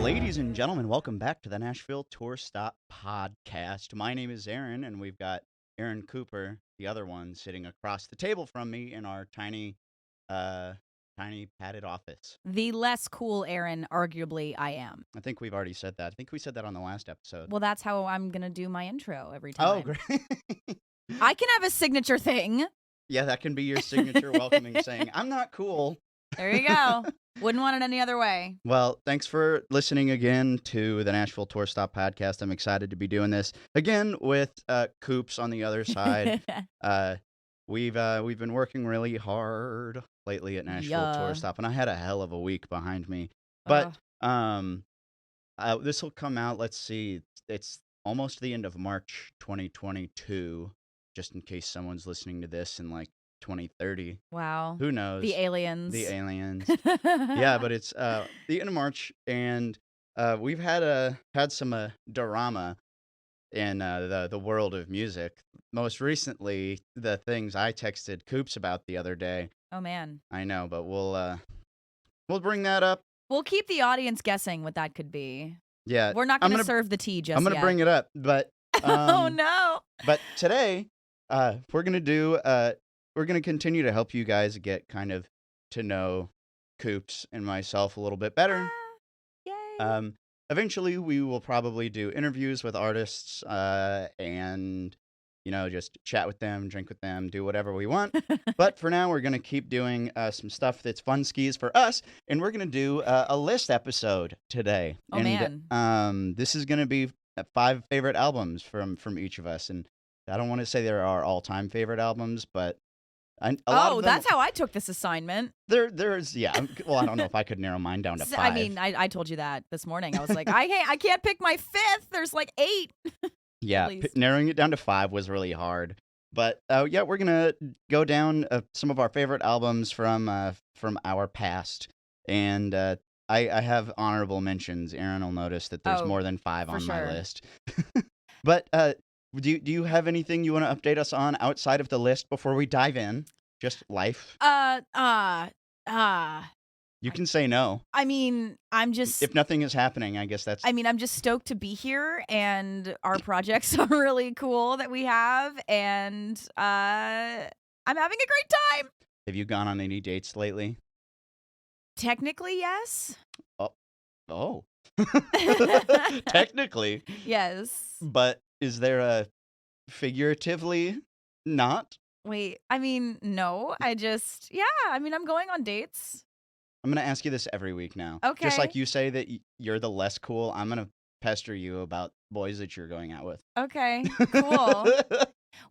Ladies and gentlemen, welcome back to the Nashville Tour Stop podcast. My name is Eryn, and we've got Eryn Cooper, the other one, sitting across the table from me in our tiny padded office. The less cool Eryn, arguably, I am. I think we've already said that. I think we said that on the last episode. Well, that's how I'm going to do my intro every time. Oh, great. I can have a signature thing. Yeah, that can be your signature welcoming saying, I'm not cool. There you go. Wouldn't want it any other way. Well, thanks for listening again to the Nashville Tour Stop podcast. I'm excited to be doing this again with Coops on the other side. We've been working really hard lately at Nashville Tour Stop, and I had a hell of a week behind me. But this will come out. Let's see, it's almost the end of March 2022. Just in case someone's listening to this in like 2030. Wow. Who knows? The aliens. Yeah, but it's the end of March, and we've had some drama in the world of music. Most recently, the things I texted Coops about the other day. Oh man. I know, but we'll bring that up. We'll keep the audience guessing what that could be. Yeah. We're not going to serve the tea just yet. I'm going to bring it up, but oh no. But today, we're going to continue to help you guys get kind of to know Coops and myself a little bit better. Yay. Eventually, we will probably do interviews with artists and, just chat with them, drink with them, do whatever we want. But for now, we're going to keep doing some stuff that's fun skis for us, and we're going to do a list episode today. Oh, man. This is going to be 5 favorite albums from each of us, and I don't want to say they're our all-time favorite albums, but that's how I took this assignment. There's well, I don't know if I could narrow mine down to 5. I mean, I told you that this morning. I was like, I can't pick my 5th. There's like 8. Yeah, narrowing it down to 5 was really hard. But we're gonna go down some of our favorite albums from our past, and I have honorable mentions. Eryn will notice that there's more than 5 on my list. But do you have anything you want to update us on outside of the list before we dive in? Just life? You can say no. I mean, if nothing is happening, I guess that's... I mean, I'm just stoked to be here, and our projects are really cool that we have, and I'm having a great time. Have you gone on any dates lately? Technically, yes. Oh. Technically. Yes. But is there a figuratively not? Wait, I mean, no. I'm going on dates. I'm going to ask you this every week now. Okay. Just like you say that you're the less cool, I'm going to pester you about boys that you're going out with. Okay, cool.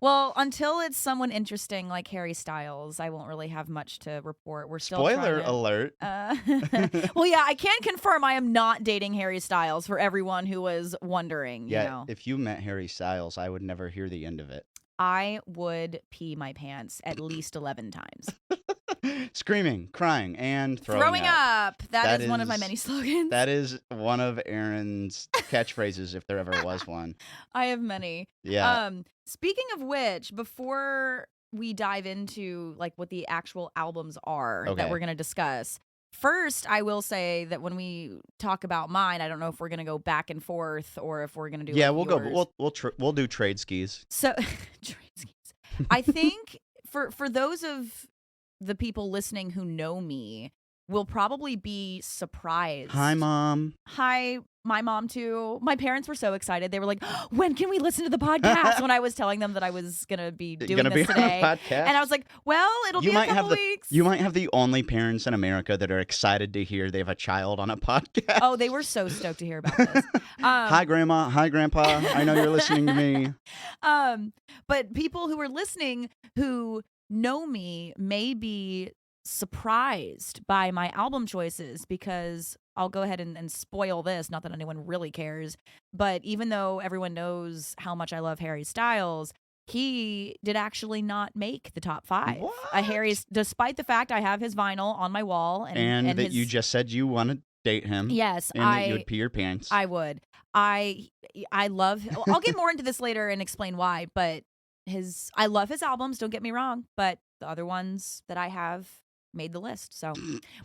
Well, until it's someone interesting like Harry Styles, I won't really have much to report. We're still Spoiler alert. Well, yeah, I can confirm I am not dating Harry Styles for everyone who was wondering. Yeah, you know. If you met Harry Styles, I would never hear the end of it. I would pee my pants at least 11 times. Screaming, crying, and throwing up. That is one of my many slogans. That is one of Eryn's catchphrases, if there ever was one. I have many. Yeah. Speaking of which, before we dive into like what the actual albums are that we're going to discuss, first, I will say that when we talk about mine, I don't know if we're going to go back and forth or if we're going to do. Yeah, like we'll yours. go. We'll do trade skis. So, trade skis. I think for those of the people listening who know me, will probably be surprised. Hi, Mom. Hi, my mom too. My parents were so excited. They were like, when can we listen to the podcast? When I was telling them that I was going to be doing this today. On the podcast? And I was like, well, it'll be a couple weeks. You might have the only parents in America that are excited to hear they have a child on a podcast. Oh, they were so stoked to hear about this. Hi, Grandma. Hi, Grandpa. I know you're listening to me. But people who are listening who know me may be surprised by my album choices, because I'll go ahead and spoil this, not that anyone really cares, but even though everyone knows how much I love Harry Styles, he did actually not make the top 5. What? Despite the fact I have his vinyl on my wall, and that you just said you want to date him. Yes, and that you would pee your pants. I would. I love. I'll get more into this later and explain why, but I love his albums. Don't get me wrong, but the other ones that I have made the list, so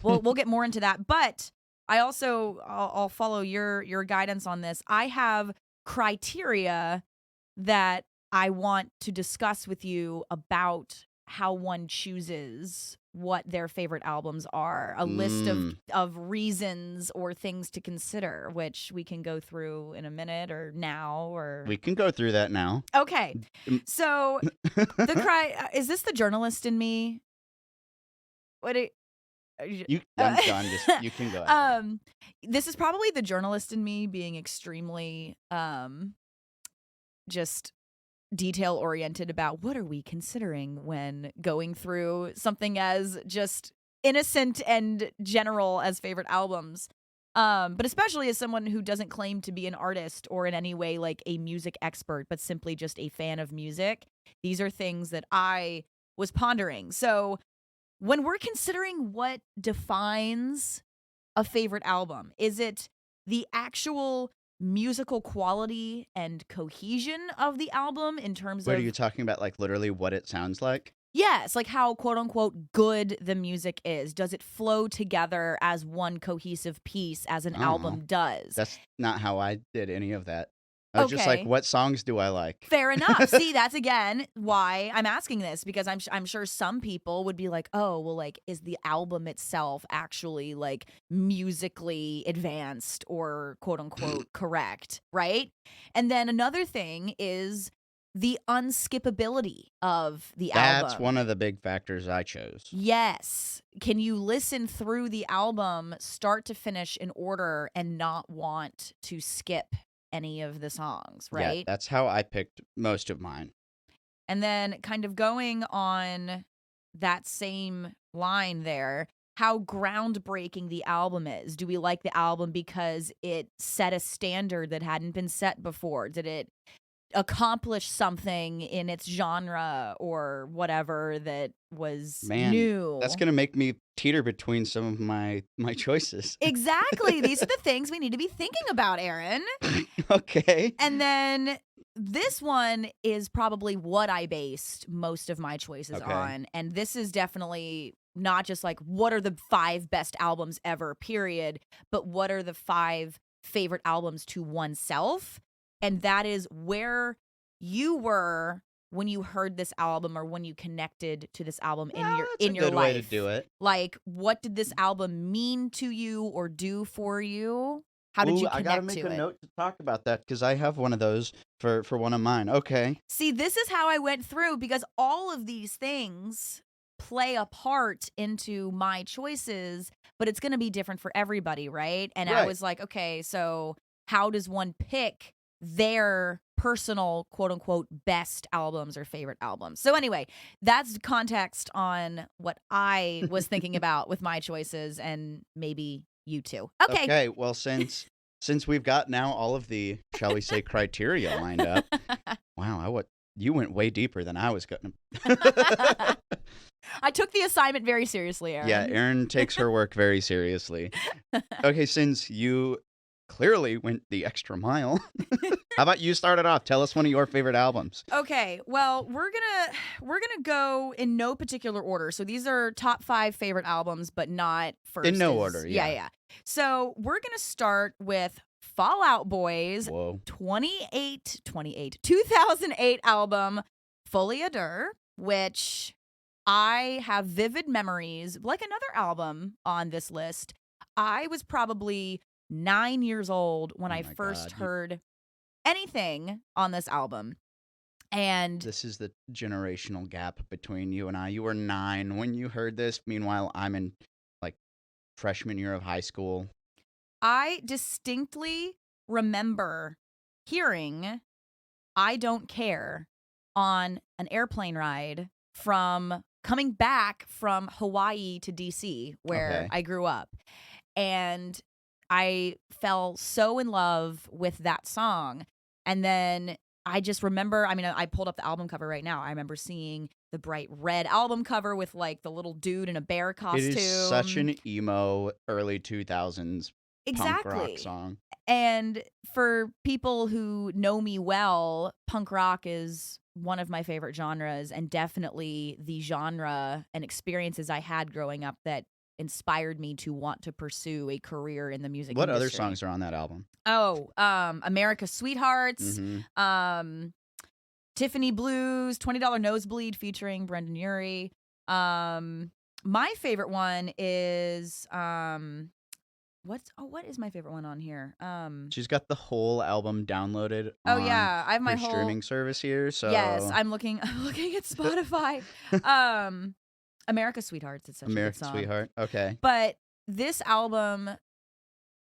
we'll get more into that. But I'll follow your guidance on this. I have criteria that I want to discuss with you about how one chooses what their favorite albums are. A list of reasons or things to consider, which we can go through in a minute or now or We can go through that now. Okay. So is this the journalist in me? What it I'm done. Just you can go ahead. This is probably the journalist in me being extremely just detail oriented about what are we considering when going through something as just innocent and general as favorite albums. But especially as someone who doesn't claim to be an artist or in any way like a music expert, but simply just a fan of music. These are things that I was pondering. So when we're considering what defines a favorite album, is it the actual musical quality and cohesion of the album in terms What of... are you talking about? Like literally what it sounds like? Yes, like how quote unquote good the music is. Does it flow together as one cohesive piece as an album does? That's not how I did any of that. I was just like, what songs do I like? Fair enough. See, that's again why I'm asking this, because I'm sure some people would be like, oh, well, like, is the album itself actually like musically advanced or quote unquote correct, right? And then another thing is the unskippability of the album. That's one of the big factors I chose. Yes. Can you listen through the album start to finish in order and not want to skip any of the songs, right? Yeah, that's how I picked most of mine. And then kind of going on that same line there, how groundbreaking the album is. Do we like the album because it set a standard that hadn't been set before? Did it accomplish something in its genre or whatever that was new? That's going to make me teeter between some of my choices. Exactly. These are the things we need to be thinking about, Eryn. Okay. And then this one is probably what I based most of my choices on. And this is definitely not just like what are the 5 best albums ever, period, but what are the 5 favorite albums to oneself. And that is where you were when you heard this album or when you connected to this album in your that's a good life. way to do it. Like, what did this album mean to you or do for you? How did you connect to it? I gotta make a note to talk about that because I have one of those for one of mine. Okay. See, this is how I went through because all of these things play a part into my choices, but it's going to be different for everybody, right? And I was like, okay, so how does one pick their personal quote unquote best albums or favorite albums? So anyway, that's context on what I was thinking about with my choices and maybe you too. Okay. Well, since we've got now all of the, shall we say, criteria lined up. Wow, you went way deeper than I was going to. I took the assignment very seriously, Eryn. Yeah, Eryn takes her work very seriously. Okay, since you clearly went the extra mile. How about you start it off? Tell us one of your favorite albums. Okay, well, we're gonna go in no particular order. So these are top 5 favorite albums, but not first. In no order, yeah. So we're gonna start with Fall Out Boy's 2008 album Folie à Deux, which I have vivid memories, like another album on this list. I was probably 9 years old when I first heard anything on this album. And this is the generational gap between you and I. You were 9 when you heard this. Meanwhile, I'm in like freshman year of high school. I distinctly remember hearing I Don't Care on an airplane ride from coming back from Hawaii to DC, where I grew up. And I fell so in love with that song. And then I just remember, I pulled up the album cover right now. I remember seeing the bright red album cover with like the little dude in a bear costume. It is such an emo early 2000s punk rock song. And for people who know me well, punk rock is one of my favorite genres and definitely the genre and experiences I had growing up that inspired me to want to pursue a career in the music What industry. other songs are on that album? Oh, America's Sweethearts, Mm-hmm. Tiffany Blues, $20 Nosebleed featuring Brendan Urie. My favorite one is what is my favorite one on here? She's got the whole album downloaded Oh on yeah, I have my her whole streaming service here. So Yes, I'm looking at Spotify. America's Sweethearts, it's such a good American song. Sweetheart. Okay. But this album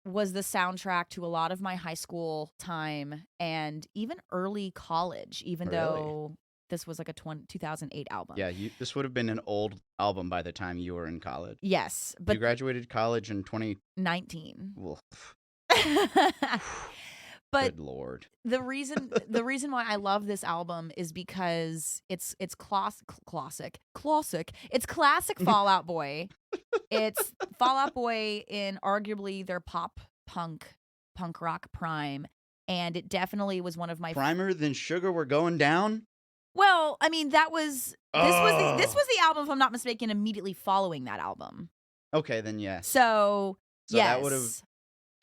was the soundtrack to a lot of my high school time and even early college, even Really? though this was like a 2008 album. Yeah, this would have been an old album by the time you were in college. Yes, You but graduated college in 19. Well, But good Lord. the reason why I love this album is because it's classic. It's classic Fall Out Boy. It's Fall Out Boy in arguably their pop punk rock prime, and it definitely was one of my Primer than Sugar We're Going Down? Well, I mean, this was the album, if I'm not mistaken, immediately following that album. Okay, then yes. So yes. That would have.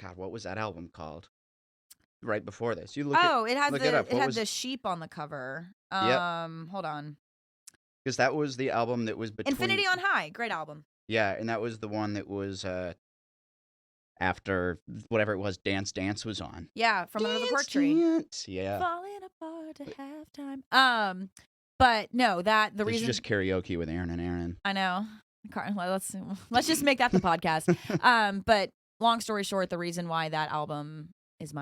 God, what was that album called? Right before this, you look. It had the sheep on the cover. Yep. Hold on. Because that was the album that was between Infinity on High, great album. Yeah, and that was the one that was after whatever it was, Dance Dance was on. Yeah, from Under the Porch Tree. Dance, yeah. Falling apart at halftime. But no, the It's reason just karaoke with Eryn and Eryn. I know. Let's just make that the podcast. But long story short, the reason why that album is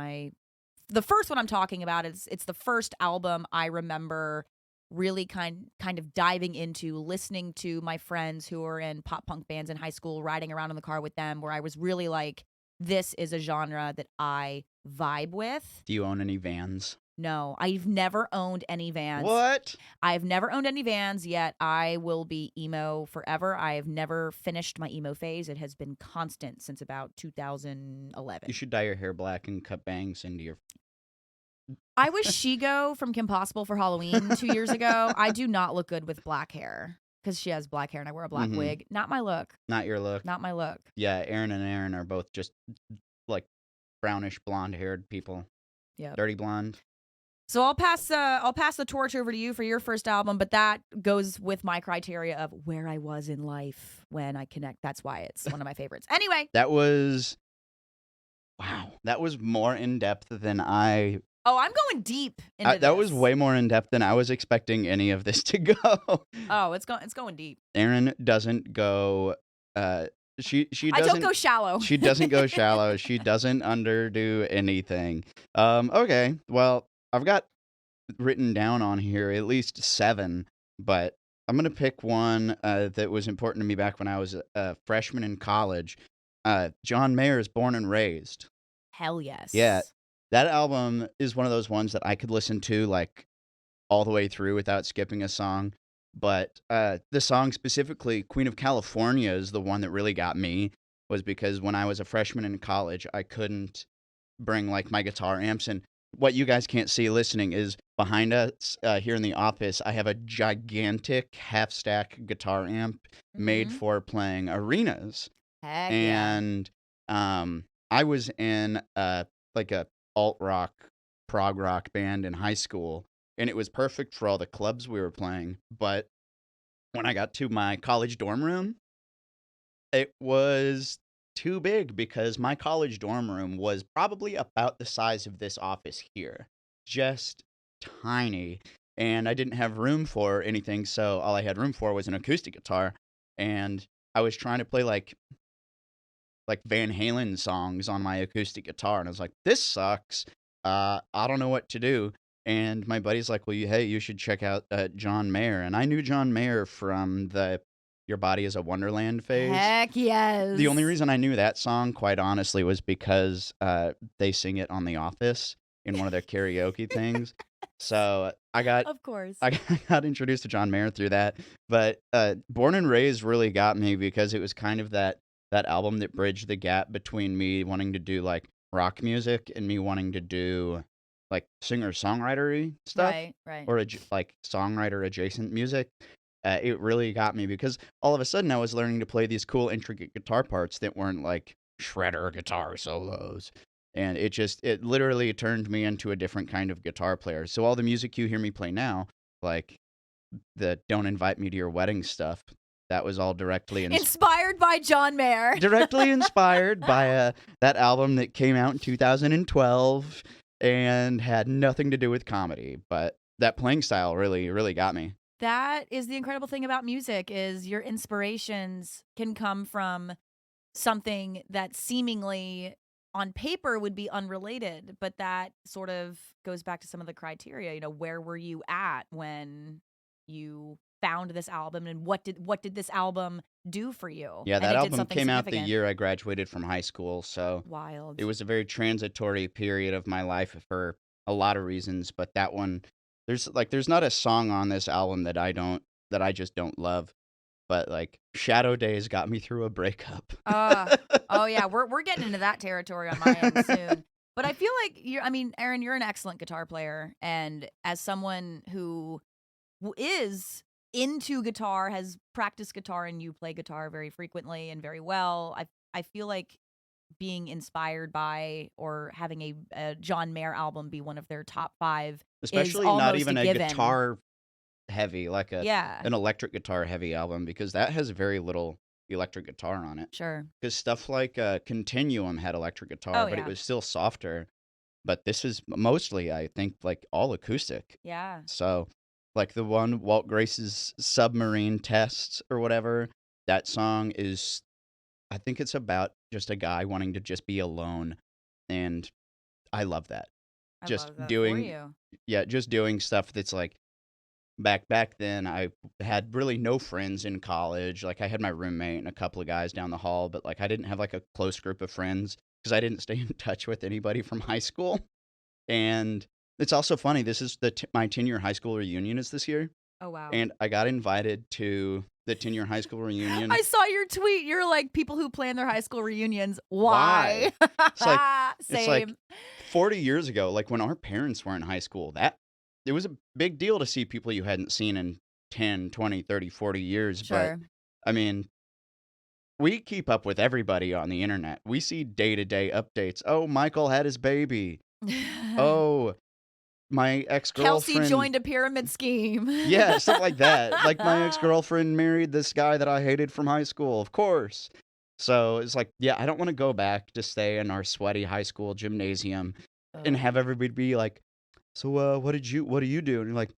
the first one I'm talking about is it's the first album I remember really kind of diving into, listening to my friends who were in pop punk bands in high school, riding around in the car with them, where I was really like, this is a genre that I vibe with. Do you own any Vans? No, I've never owned any Vans. What? I've never owned any Vans, yet I will be emo forever. I have never finished my emo phase. It has been constant since about 2011. You should dye your hair black and cut bangs into your... I was Shigo from Kim Possible for Halloween 2 years ago. I do not look good with black hair because she has black hair and I wear a black wig. Not my look. Not your look. Not my look. Yeah, Eryn and Eryn are both just like brownish blonde-haired people. Yeah. Dirty blonde. So I'll pass the torch over to you for your first album, but that goes with my criteria of where I was in life when I connect. That's why it's one of my favorites. Anyway. That was more in depth than I... Oh, I'm going deep into this. That was way more in depth than I was expecting any of this to go. Oh, it's going deep. Eryn doesn't go. She doesn't. I don't go shallow. She doesn't go shallow. She doesn't underdo anything. Okay. Well, I've got written down on here at least 7, but I'm gonna pick one that was important to me back when I was a freshman in college. John Mayer's "Born and Raised." Hell yes. Yeah. That album is one of those ones that I could listen to like all the way through without skipping a song. But the song specifically, Queen of California, is the one that really got me, was because when I was a freshman in college, I couldn't bring like my guitar amps. And what you guys can't see listening is behind us here in the office, I have a gigantic half-stack guitar amp made for playing arenas. Heck and I was in like a alt-rock, prog rock band in high school, and it was perfect for all the clubs we were playing. But when I got to my college dorm room, it was too big because my college dorm room was probably about the size of this office here. Just tiny. And I didn't have room for anything, so all I had room for was an acoustic guitar. And I was trying to play like Van Halen songs on my acoustic guitar, and I was like, this sucks. I don't know what to do. And my buddy's like, well, you should check out John Mayer. And I knew John Mayer from the Your Body is a Wonderland phase. Heck yes. The only reason I knew that song, quite honestly, was because they sing it on The Office in one of their karaoke things. So I got introduced to John Mayer through that. But Born and Raised really got me because it was kind of that album that bridged the gap between me wanting to do like rock music and me wanting to do like singer-songwriter-y stuff. Right. Or like songwriter adjacent music. it really got me because all of a sudden I was learning to play these cool, intricate guitar parts that weren't like shredder guitar solos. And it literally turned me into a different kind of guitar player. So all the music you hear me play now, like the "Don't Invite Me to Your Wedding" stuff, that was all Inspired by John Mayer. directly inspired by that album that came out in 2012 and had nothing to do with comedy. But that playing style really, really got me. That is the incredible thing about music is your inspirations can come from something that seemingly on paper would be unrelated, but that sort of goes back to some of the criteria. Where were you at when you found this album, and what did this album do for you? Yeah, And that it did album something came out the significant. year I graduated from high school, so Wild. it was a very transitory period of my life for a lot of reasons, but that one there's not a song on this album that I just don't love, but like Shadow Days got me through a breakup. Oh yeah, we're getting into that territory on my end soon. But I feel like Eryn, you're an excellent guitar player, and as someone who is into guitar, has practiced guitar, and you play guitar very frequently and very well, I feel like being inspired by or having a John Mayer album be one of their top 5 is Especially not almost a even a given. guitar heavy, like Yeah, an electric guitar heavy album, because that has very little electric guitar on it. sure. Because stuff like Continuum had electric guitar, Oh but it yeah, was still softer. But this is mostly, I think, like all acoustic. yeah. So, like the one Walt Grace's Submarine Test or whatever, that song is, I think it's about just a guy wanting to just be alone. And I love that. I Just love that for doing, you. yeah, just doing stuff that's like, back then I had really no friends in college. Like I had my roommate and a couple of guys down the hall, but like I didn't have like a close group of friends because I didn't stay in touch with anybody from high school. And it's also funny, this is my 10-year high school reunion is this year, Oh wow. and I got invited to the 10-year high school reunion. I saw your tweet. You're like, people who plan their high school reunions. Why? Why? It's like it's like Same. 40 years ago, like when our parents were in high school, that it was a big deal to see people you hadn't seen in 10, 20, 30, 40 years. But Sure. I mean, we keep up with everybody on the internet. We see day-to-day updates. Oh, Michael had his baby. Oh, my Kelsey ex-girlfriend. joined a pyramid scheme. Yeah, stuff like that. Like my ex-girlfriend married this guy that I hated from high school, of course. So it's like, yeah, I don't want to go back to stay in our sweaty high school gymnasium and have everybody be like, so what do you do? And you're like,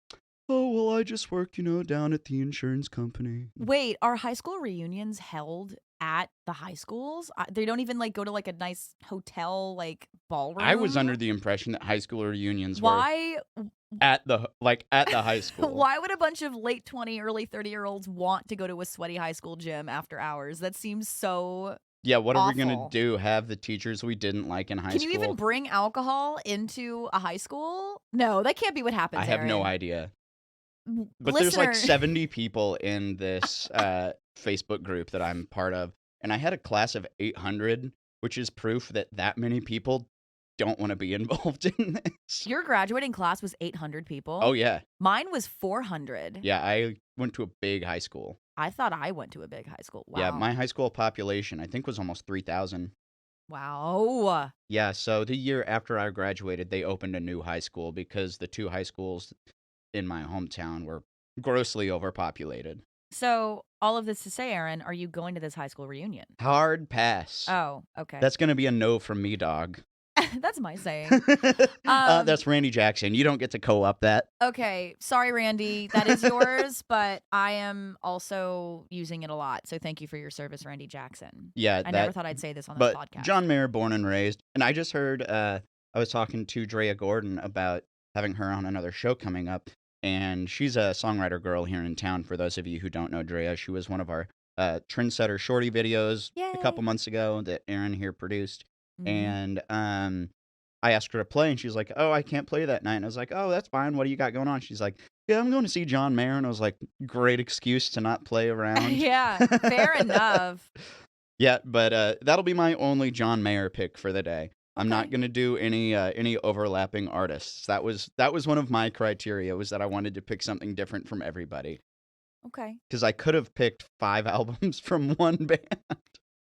oh, well, I just work, down at the insurance company. Wait, are high school reunions held at the high schools? They don't even like go to like a nice hotel like ballroom. I was under the impression that high school reunions were Why? at the high school. Why would a bunch of late 20, early 30-year-olds want to go to a sweaty high school gym after hours? That seems so. Yeah, what are we gonna Awful. do? Have the teachers we didn't like in high Can school? you even bring alcohol into a high school? No, that can't be what happens. I have no Eryn. idea. But there's like Listener- 70 people in this Facebook group that I'm part of, and I had a class of 800, which is proof that many people don't want to be involved in this. Your graduating class was 800 people. Oh yeah, Mine was 400. yeah. I went to a big high school. I thought I went to a big high school. Wow. Yeah, my high school population I think was almost 3,000. Wow. Yeah, so the year after I graduated, they opened a new high school because the two high schools in my hometown were grossly overpopulated. So, all of this to say, Eryn, are you going to this high school reunion? Hard pass. Oh, okay. That's gonna be a no from me, dog. That's my saying. That's Randy Jackson. You don't get to co-op that. Okay. Sorry, Randy. That is yours, but I am also using it a lot. So, thank you for your service, Randy Jackson. Yeah, I never thought I'd say this on but this podcast. John Mayer, born and raised. And I just heard, I was talking to Drea Gordon about having her on another show coming up. And she's a songwriter girl here in town. For those of you who don't know Drea, she was one of our Trendsetter Shorty videos Yay. a couple months ago that Eryn here produced. Mhm. And I asked her to play, and she's like, oh, I can't play that night. And I was like, oh, that's fine. What do you got going on? She's like, yeah, I'm going to see John Mayer. And I was like, great excuse to not play around. Yeah, fair enough. Yeah, but that'll be my only John Mayer pick for the day. I'm not Okay. going to do any overlapping artists. That was one of my criteria, was that I wanted to pick something different from everybody. Okay. Because I could have picked 5 albums from one band.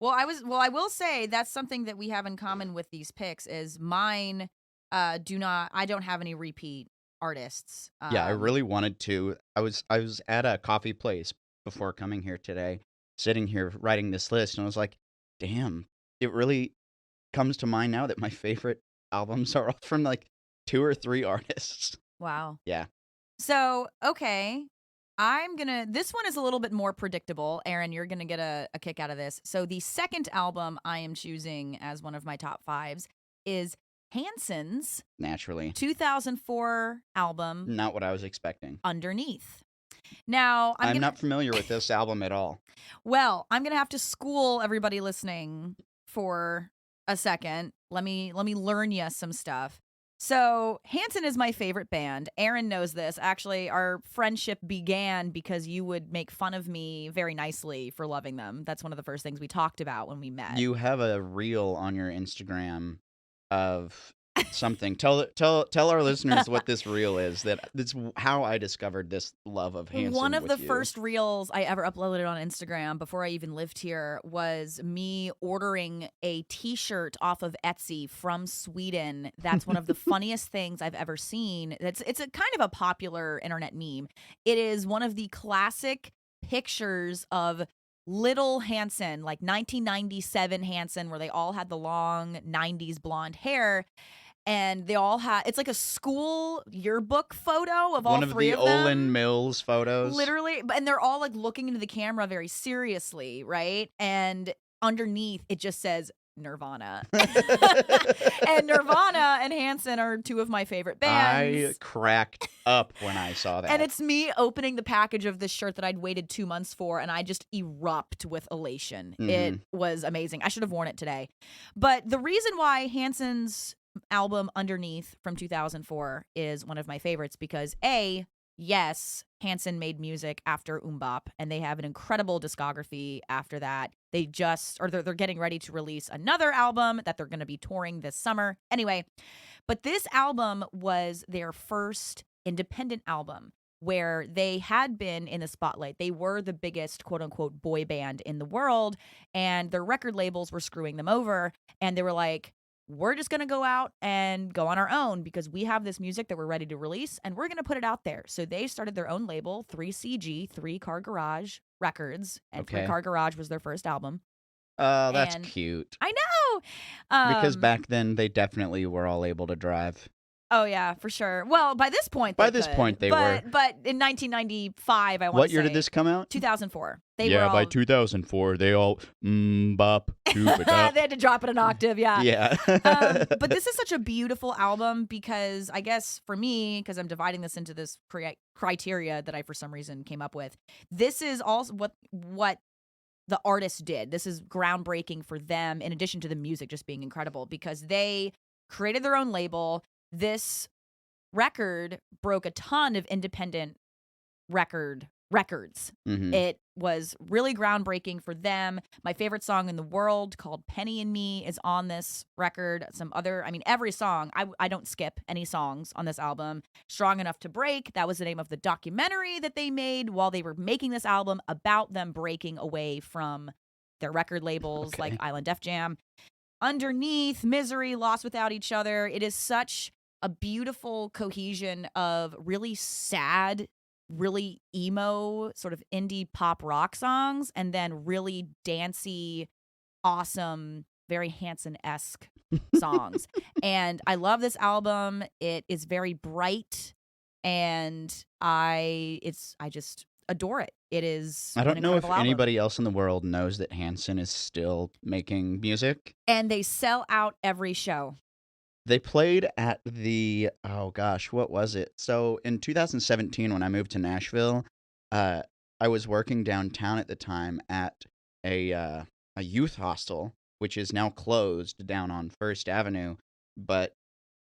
Well, I will say that's something that we have in common with these picks is mine I don't have any repeat artists. Yeah, I really wanted to. I was at a coffee place before coming here today, sitting here writing this list, and I was like, "Damn, it really comes to mind now that my favorite albums are all from like 2 or 3 artists." Wow. Yeah. So, okay. This one is a little bit more predictable. Eryn, you're gonna get a kick out of this. So the second album I am choosing as one of my top fives is Hanson's Naturally. 2004 album, Not what I was expecting. Underneath. Now, I'm not familiar with this album at all. well, I'm gonna have to school everybody listening for a second. Let me learn you some stuff. So Hanson is my favorite band. Eryn knows this. Actually, our friendship began because you would make fun of me very nicely for loving them. That's one of the first things we talked about when we met. You have a reel on your Instagram of something. Tell our listeners what this reel is. That's how I discovered this love of Hanson. One of with the you. first reels I ever uploaded on Instagram before I even lived here was me ordering a t-shirt off of Etsy from Sweden. That's one of the funniest things I've ever seen. It's a kind of a popular internet meme. It is one of the classic pictures of little Hanson, like 1997 Hanson, where they all had the long 90s blonde hair. And they all had, it's like a school yearbook photo of all one of three the of them. Olin Mills photos. Literally. And they're all like looking into the camera very seriously, right? And underneath it just says Nirvana. And Nirvana and Hanson are two of my favorite bands. I cracked up when I saw that. And it's me opening the package of this shirt that I'd waited 2 months for, and I just erupt with elation. It was amazing. I should have worn it today. But the reason why Hanson's album Underneath from 2004 is one of my favorites because yes, Hanson made music after Bop, and they have an incredible discography after that. They're getting ready to release another album that they're going to be touring this summer. Anyway, but this album was their first independent album where they had been in the spotlight. They were the biggest quote unquote boy band in the world, and their record labels were screwing them over, and they were like, we're just going to go out and go on our own because we have this music that we're ready to release and we're going to put it out there. So they started their own label, 3CG, 3 Car Garage Records, and 3 Car Garage was their first album. Oh, that's cute. I know. Because back then they definitely were all able to drive. Oh, yeah, for sure. Well, by this point, they were. But in 1995, I want to say. What year did this come out? 2004. By 2004, they all bop. They had to drop it an octave, yeah. Yeah. But this is such a beautiful album because I guess for me, because I'm dividing this into this criteria that I for some reason came up with, this is also what the artist did. This is groundbreaking for them in addition to the music just being incredible because they created their own label. This record broke a ton of independent records. It was really groundbreaking for them. My favorite song in the world called Penny and Me is on this record. Every song, I don't skip any songs on this album. Strong Enough to Break, that was the name of the documentary that they made while they were making this album about them breaking away from their record labels like Island Def Jam. Underneath, Misery, Lost Without Each Other. It is such a beautiful cohesion of really sad, really emo, sort of indie pop rock songs, and then really dancey, awesome, very Hanson-esque songs. And I love this album. It is very bright, and I just adore it. It is. I don't know if album. anybody else in the world knows that Hanson is still making music. And they sell out every show. They played at what was it? So in 2017, when I moved to Nashville, I was working downtown at the time at a youth hostel, which is now closed down on First Avenue. But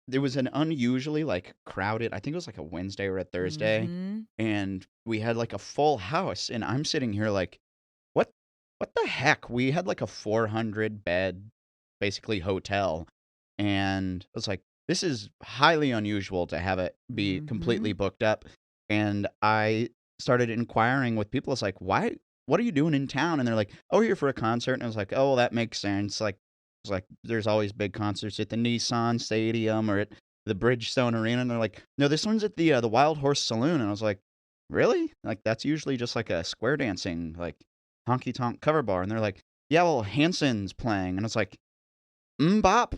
there was an unusually crowded, I think it was like a Wednesday or a Thursday, and we had like a full house. And I'm sitting here like, what the heck? We had like a 400 bed, basically hotel. And I was like, this is highly unusual to have it be completely booked up. And I started inquiring with people. It's like, why? What are you doing in town? And they're like, oh, here for a concert. And I was like, oh, well, that makes sense. Like, it's like there's always big concerts at the Nissan Stadium or at the Bridgestone Arena. And they're like, no, this one's at the Wild Horse Saloon. And I was like, really? Like, that's usually just like a square dancing, like honky tonk cover bar. And they're like, yeah, well, Hanson's playing. And I was like, Bop,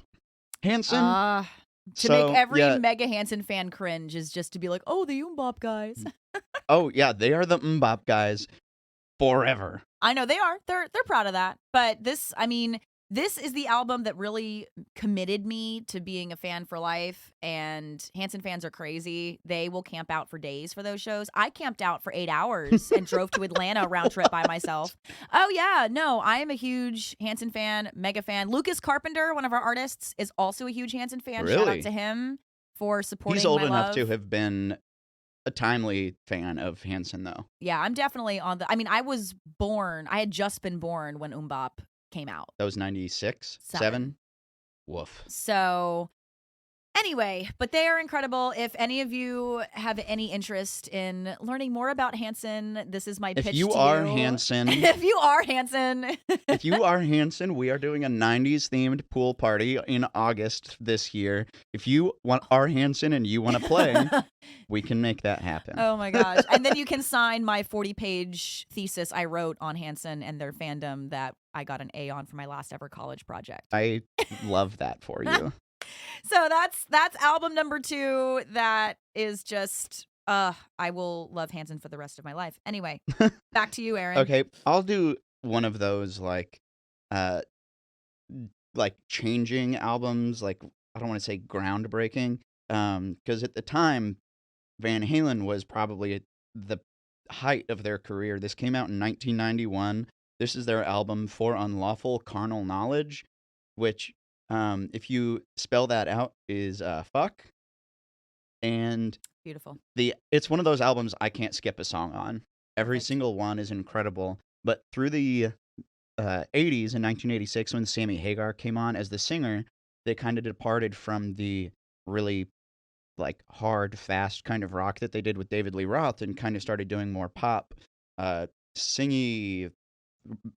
Hanson. To make So every yeah, Mega Hansen fan cringe is just to be like, oh, the Bop guys. oh yeah, they are the Bop guys forever. I know they are. They're proud of that. But this, I mean, this is the album that really committed me to being a fan for life. And Hanson fans are crazy. They will camp out for days for those shows. I camped out for 8 hours and drove to Atlanta round trip by myself. Oh yeah, no, I am a huge Hanson fan, mega fan. Lucas Carpenter, one of our artists, is also a huge Hanson fan. Shout out Really? to him for supporting He's old my enough love. to have been a timely fan of Hanson, though. Yeah, I'm definitely on the. I mean, I had just been born when Bop came out. That was 96, 7. 7. Woof. So anyway, but they are incredible. If any of you have any interest in learning more about Hanson, this is my pitch to you. If you are Hanson, If you are Hanson, if you are Hanson, we are doing a 90s themed pool party in August this year. If you are Hanson and you want to play, we can make that happen. Oh my gosh. And then you can sign my 40-page thesis I wrote on Hanson and their fandom that I got an A on for my last ever college project. I love that for you. So that's album number 2. That is just I will love Hanson for the rest of my life. Anyway, back to you, Eryn. Okay, I'll do one of those like changing albums, like I don't want to say groundbreaking, because at the time Van Halen was probably at the height of their career. This came out in 1991. This is their album For Unlawful Carnal Knowledge, which if you spell that out is fuck. And Beautiful. It's one of those albums I can't skip a song on. Every Perfect. single one is incredible. But through the 80s, in 1986, when Sammy Hagar came on as the singer, they kind of departed from the really like hard, fast kind of rock that they did with David Lee Roth and kind of started doing more pop, singy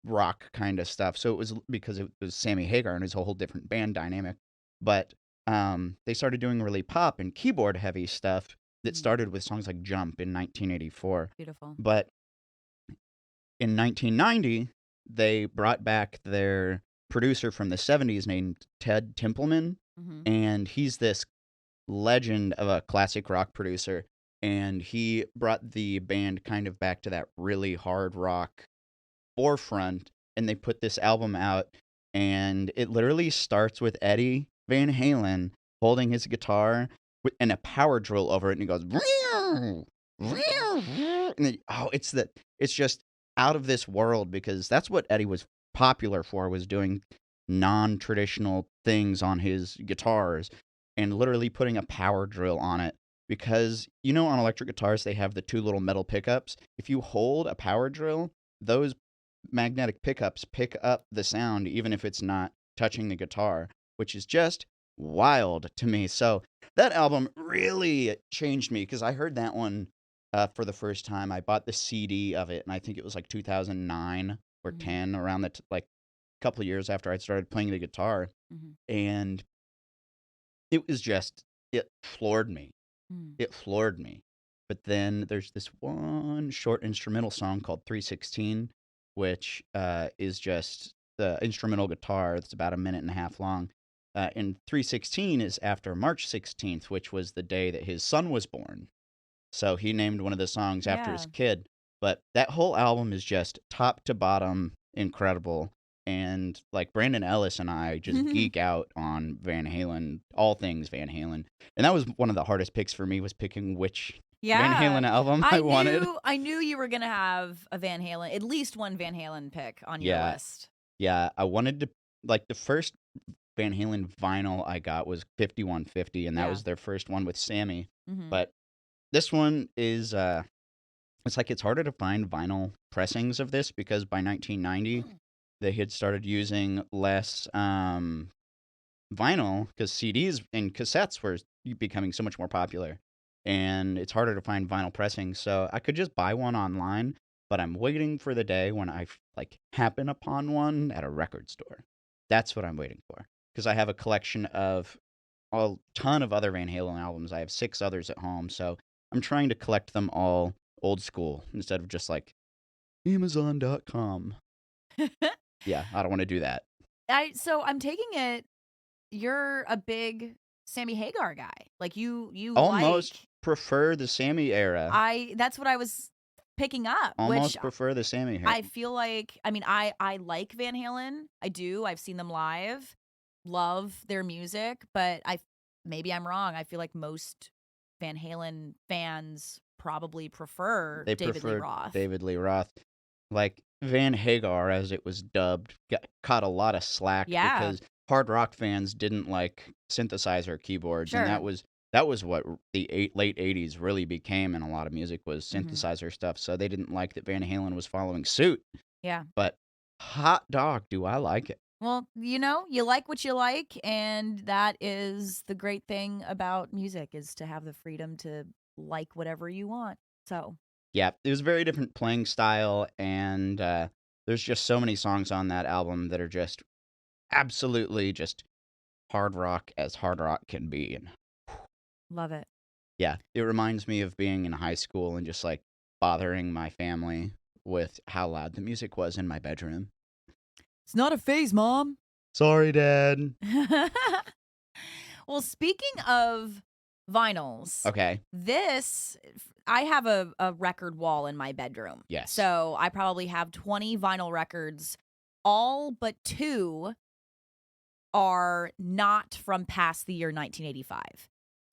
rock kind of stuff. So it was because it was Sammy Hagar and his whole different band dynamic. But they started doing really pop and keyboard heavy stuff that started with songs like Jump in 1984. Beautiful. But in 1990, they brought back their producer from the 70s named Ted Templeman. Mm-hmm. And he's this legend of a classic rock producer. And he brought the band kind of back to that really hard rock forefront. And they put this album out. And it literally starts with Eddie Van Halen holding his guitar and a power drill over it. And he goes, and it's just out of this world, because that's what Eddie was popular for, was doing non-traditional things on his guitars and literally putting a power drill on it. Because, on electric guitars, they have the 2 little metal pickups. If you hold a power drill, those magnetic pickups pick up the sound, even if it's not touching the guitar, which is just wild to me. So that album really changed me, because I heard that one for the first time. I bought the CD of it, and I think it was like 2009 or 10, around that like a couple of years after I started playing the guitar. And it was just, it floored me. It floored me. But then there's this one short instrumental song called 316, which is just the instrumental guitar. It's about a minute and a half long. And 316 is after March 16th, which was the day that his son was born. So he named one of the songs after his kid. But that whole album is just top to bottom incredible. And like Brandon Ellis and I just geek out on Van Halen, all things Van Halen. And that was one of the hardest picks for me, was picking which Van Halen album I wanted. I knew you were going to have a Van Halen, at least one Van Halen pick on your list. Yeah, I wanted to, like, the first Van Halen vinyl I got was 5150, and that was their first one with Sammy. But this one is, it's like it's harder to find vinyl pressings of this, because by 1990, they had started using less vinyl, because CDs and cassettes were becoming so much more popular. and it's harder to find vinyl pressings. So I could just buy one online, but I'm waiting for the day when I like happen upon one at a record store. That's what I'm waiting for, because I have a collection of a ton of other Van Halen albums. I have 6 others at home, so I'm trying to collect them all old school instead of just like Amazon.com. Yeah, I don't want to do that. So I'm taking it you're a big Sammy Hagar guy. Like you Almost like prefer the Sammy era. that's what I was picking up, which Almost prefer the Sammy era. I feel like I like Van Halen. I do. I've seen them live. Love their music, but maybe I'm wrong. I feel like most Van Halen fans probably prefer They David Lee preferred Roth. David Lee Roth. Like Van Hagar, as it was dubbed, caught a lot of slack because hard rock fans didn't like synthesizer keyboards, and that was what the late 80s really became in a lot of music, was synthesizer stuff. So they didn't like that Van Halen was following suit. Yeah. But hot dog, do I like it. Well, you like what you like, and that is the great thing about music, is to have the freedom to like whatever you want. So yeah, it was a very different playing style, and there's just so many songs on that album that are just absolutely just hard rock as hard rock can be. And love it. yeah, it reminds me of being in high school and just like bothering my family with how loud the music was in my bedroom. It's not a phase, Mom. Sorry, Dad. Well, speaking of vinyls, okay, I have a record wall in my bedroom. Yes. So I probably have 20 vinyl records. All but 2 are not from past the year 1985.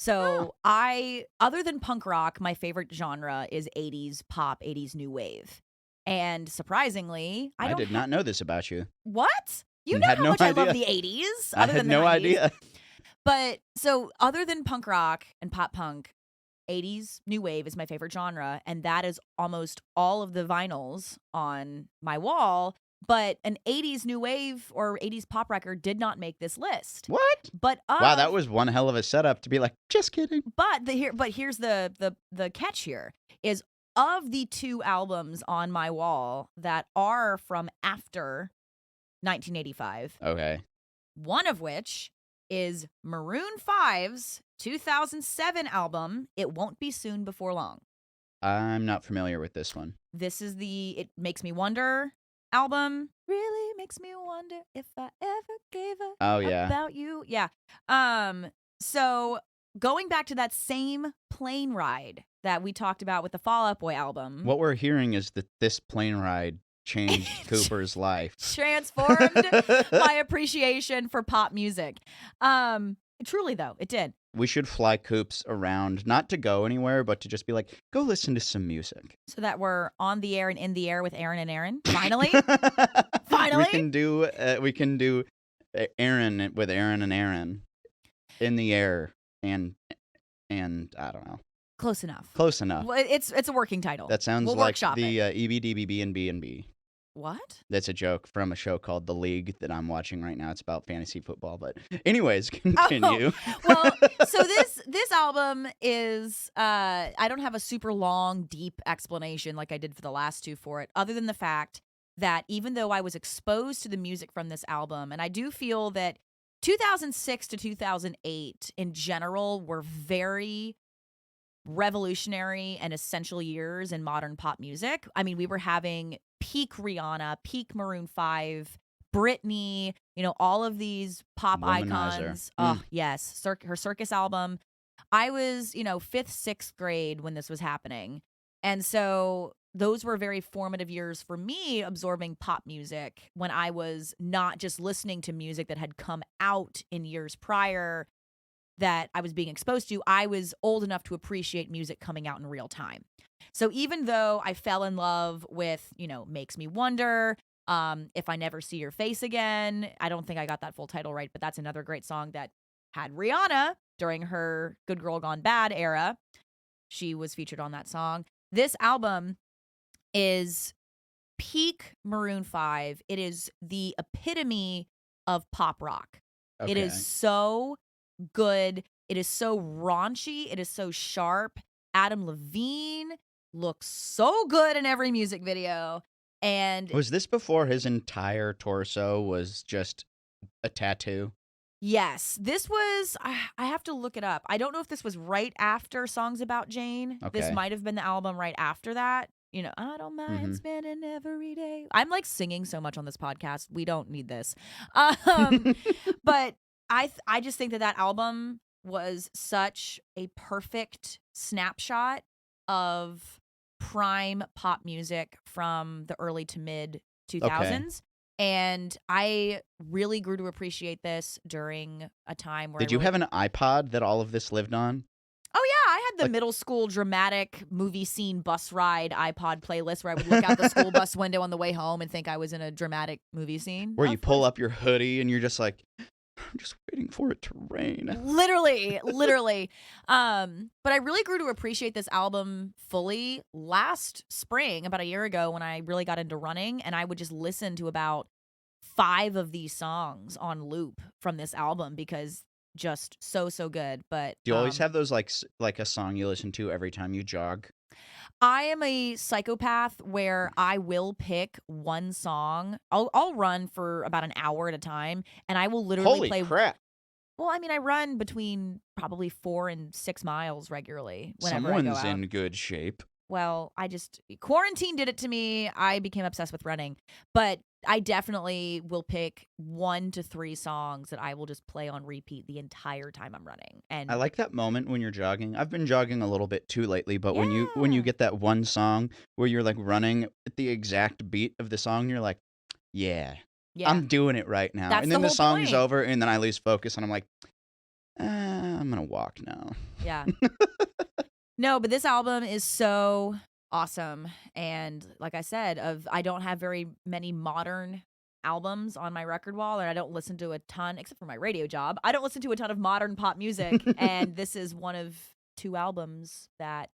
So other than punk rock, my favorite genre is 80s pop, 80s new wave. And surprisingly, I did not know this about you. What? You know had how no much I love idea. the 80s, I other had than the no 90s. idea. But so other than punk rock and pop punk, 80s new wave is my favorite genre, and that is almost all of the vinyls on my wall. But an 80s new wave or 80s pop record did not make this list. What? But wow, that was one hell of a setup to be like, just kidding. But here's the catch here is, of the 2 albums on my wall that are from after 1985. Okay. One of which is Maroon 5's 2007 album, It Won't Be Soon Before Long. I'm not familiar with this one. This is the It Makes Me Wonder album. Really makes me wonder if I ever gave up about you. Yeah. So going back to that same plane ride that we talked about with the Fall Out Boy album. What we're hearing is that this plane ride changed Cooper's life. Transformed my appreciation for pop music. Truly, though, it did. We should fly Coops around, not to go anywhere, but to just be like, go listen to some music. So that we're on the air and in the air with Eryn and Eryn. Finally. Finally. We can do Eryn with Eryn and Eryn in the air and I don't know. Close enough. Close enough. Well, it's a working title. That sounds like the EBDBB and B&B. What? That's a joke from a show called The League that I'm watching right now. It's about fantasy football, but anyways, continue. Well, so this album is I don't have a super long, deep explanation like I did for the last 2 for it, other than the fact that even though I was exposed to the music from this album, and I do feel that 2006 to 2008 in general were very revolutionary and essential years in modern pop music. I mean, we were having peak Rihanna, peak Maroon 5, Britney, all of these pop icons. Oh, yes. Her Circus album. I was, 5th, 6th grade when this was happening. And so those were very formative years for me absorbing pop music when I was not just listening to music that had come out in years prior that I was being exposed to. I was old enough to appreciate music coming out in real time. So even though I fell in love with, Makes Me Wonder, If I Never See Your Face Again, I don't think I got that full title right, but that's another great song that had Rihanna during her Good Girl Gone Bad era. She was featured on that song. This album is peak Maroon 5. It is the epitome of pop rock. Okay. It is so good. It is so raunchy. It is so sharp. Adam Levine looks so good in every music video. And Was this before his entire torso was just a tattoo? yes, this was, I have to look it up. I don't know if this was right after Songs About Jane. This Okay. might have been the album right after that. You know, I don't mind spending every day. I'm like singing so much on this podcast. We don't need this. But I just think that album was such a perfect snapshot of prime pop music from the early to mid 2000s. And I really grew to appreciate this during a time where Did you have an iPod that all of this lived on? Oh yeah, I had the Like- middle school dramatic movie scene bus ride iPod playlist where I would look out the school bus window on the way home and think I was in a dramatic movie scene. Where Of you pull course. up your hoodie and you're just like, I'm just waiting for it to rain. Literally. But I really grew to appreciate this album fully last spring, about a year ago, when I really got into running, and I would just listen to about 5 of these songs on loop from this album because just so good. But Do you always have those like a song you listen to every time you jog? I am a psychopath where I will pick one song. I'll run for about an hour at a time, and I will literally Holy play. crap! Well, I mean, I run between probably 4 and 6 miles regularly whenever I go Someone's out. in good shape. Well, quarantine did it to me. I became obsessed with running, but I definitely will pick 1 to 3 songs that I will just play on repeat the entire time I'm running. And I like that moment when you're jogging. I've been jogging a little bit too lately, but when you Yeah. get that one song where you're like running at the exact beat of the song, you're like, yeah, yeah, I'm doing it right now. That's and then the the whole song's point. over, and then I lose focus, and I'm like, I'm gonna walk now. yeah. No, but this album is so awesome. And like I said, I don't have very many modern albums on my record wall, and I don't listen to a ton, except for my radio job. I don't listen to a ton of modern pop music, and this is one of 2 albums that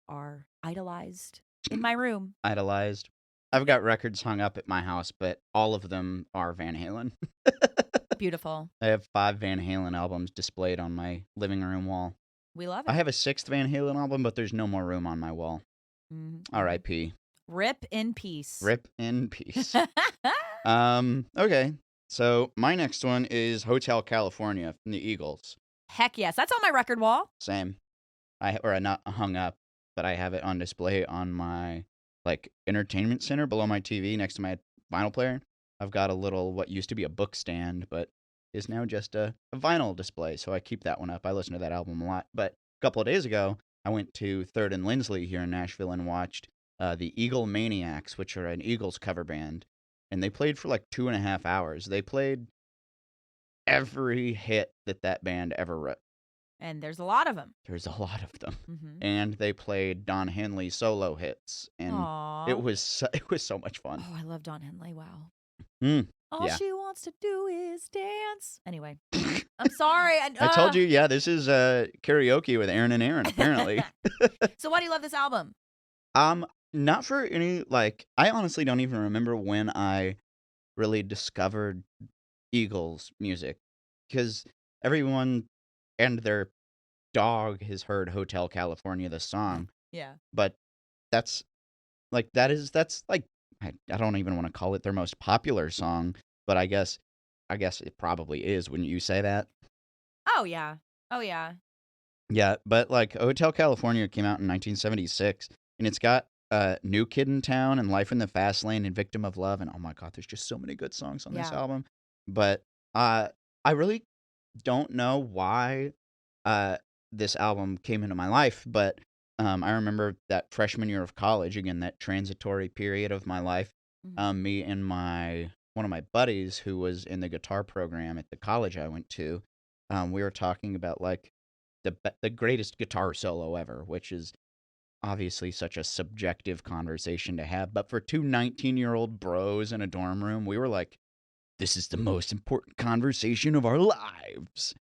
are idolized in my room. Idolized. I've got records hung up at my house, but all of them are Van Halen. Beautiful. I have 5 Van Halen albums displayed on my living room wall. We love it. I have a 6th Van Halen album, but there's no more room on my wall. Mhm. R.I.P. Rip in peace. Rip in peace. Okay. So my next one is Hotel California from the Eagles. Heck yes. That's on my record wall. Same. Or not hung up, but I have it on display on my like entertainment center below my TV next to my vinyl player. I've got a little what used to be a book stand, but is now just a vinyl display. So I keep that one up. I listen to that album a lot. But a couple of days ago, I went to 3rd and Lindsley here in Nashville and watched the Eagle Maniacs, which are an Eagles cover band. And they played for like 2.5 hours. They played every hit that band ever wrote. And there's a lot of them. There's a lot of them. Mm-hmm. And they played Don Henley solo hits. And it was so much fun. Oh, I love Don Henley. Wow. All Yeah. she wants to do is dance. Anyway, I'm sorry. I told you, yeah, this is karaoke with Eryn and Eryn, apparently. So why do you love this album? Not for any, like, I honestly don't even remember when I really discovered Eagles music. Because everyone and their dog has heard Hotel California, the song. Yeah. But that's like, I don't even want to call it their most popular song, but I guess it probably is when you say that. Oh, yeah. Oh, yeah. Yeah, but like Hotel California came out in 1976, and it's got New Kid in Town and Life in the Fast Lane and Victim of Love, and oh my God, there's just so many good songs on this Yeah. album. But I really don't know why this album came into my life, but I remember that freshman year of college, again, that transitory period of my life. Mhm. Me and one of my buddies who was in the guitar program at the college I went to, we were talking about like the greatest guitar solo ever, which is obviously such a subjective conversation to have. But for 2 19-year-old bros in a dorm room, we were like, this is the most important conversation of our lives.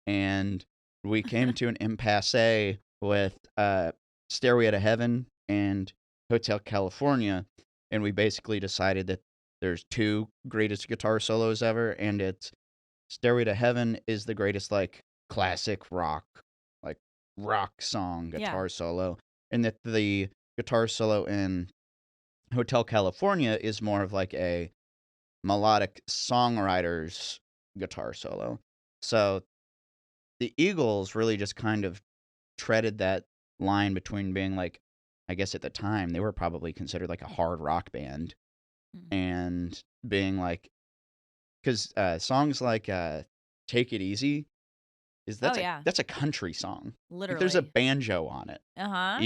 And we came to an impasse with Stairway to Heaven and Hotel California, and we basically decided that there's 2 greatest guitar solos ever, and it's Stairway to Heaven is the greatest like classic rock, like rock song Yeah. guitar solo, and that the guitar solo in Hotel California is more of like a melodic songwriter's guitar solo. So the Eagles really just kind of treaded that line between being like, I guess at the time they were probably considered like a hard rock band, Mm. and being like, because songs like "Take It Easy" Oh yeah, that's a country song. Like there's a literally. banjo on it. Uh-huh.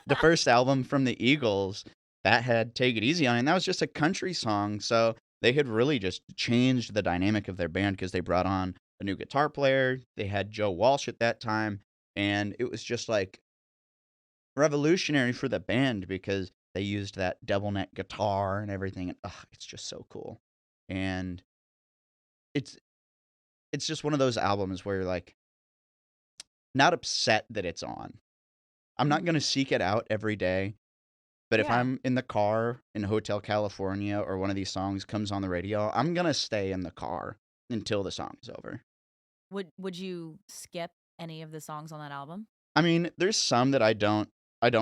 The first album from the Eagles that had "Take It Easy" on it, and that was just a country song. So they had really just changed the dynamic of their band because they brought on a new guitar player. They had Joe Walsh at that time, and it was just like revolutionary for the band because they used that double neck guitar and everything. And it's just so cool. And it's it's just one of those albums where you're like not upset that it's on. I'm not gonna Mhm. seek it out every day. But if Yeah. I'm in the car in Hotel California or one of these songs comes on the radio, I'm gonna stay in the car until the song is over. Would you skip any of the songs on that album? I mean, there's some that I don't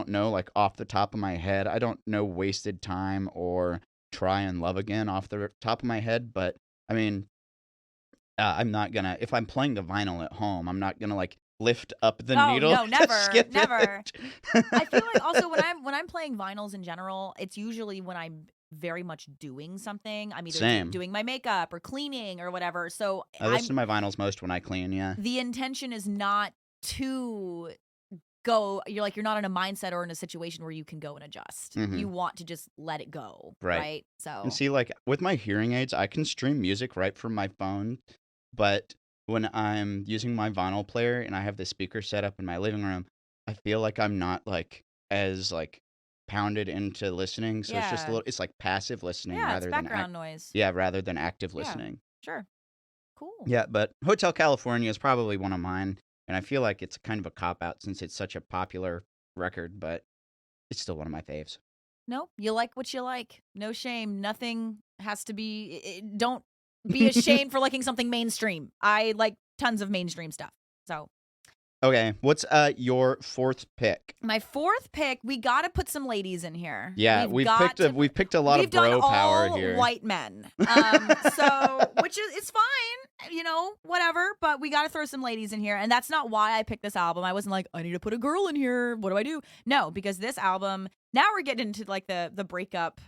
know like off the top of my head. I don't know "Wasted Time" or "Try and Love Again" off the top of my head, but I mean, I'm not gonna if I'm playing the vinyl at home, I'm not gonna like lift up the Oh needle no, to never, skip never. it. I feel like also when I'm playing vinyls in general, it's usually when I'm very much doing something. I'm either Same. doing my makeup or cleaning or whatever. So I listen to my vinyls most when I clean, yeah. the intention is not to go. You're not in a mindset or in a situation where you can go and adjust. You Mhm. want to just let it go, Right. right? And So see, like with my hearing aids, I can stream music right from my phone, but when I'm using my vinyl player and I have the speaker set up in my living room, I feel like I'm not like as like pounded into listening. So it's just a yeah, little, it's like passive listening yeah, it's rather than background noise. rather than active Yeah, listening. sure, cool. Yeah, but Hotel California is probably one of mine, and I feel like it's kind of a cop out since it's such a popular record, but it's still one of my faves. Nope, you like what you like. No shame. Nothing has to be. Don't be ashamed for liking something mainstream. I like tons of mainstream stuff. So Okay, what's your fourth pick? my fourth pick, we got to put some ladies in here. Yeah, We've got to. we've picked a lot We've of done bro power all here. white men. So which is it's fine, whatever. But we got to throw some ladies in here, and that's not why I picked this album. I wasn't like I need to put a girl in here. What do I do? No, because this album. Now we're getting into like the breakup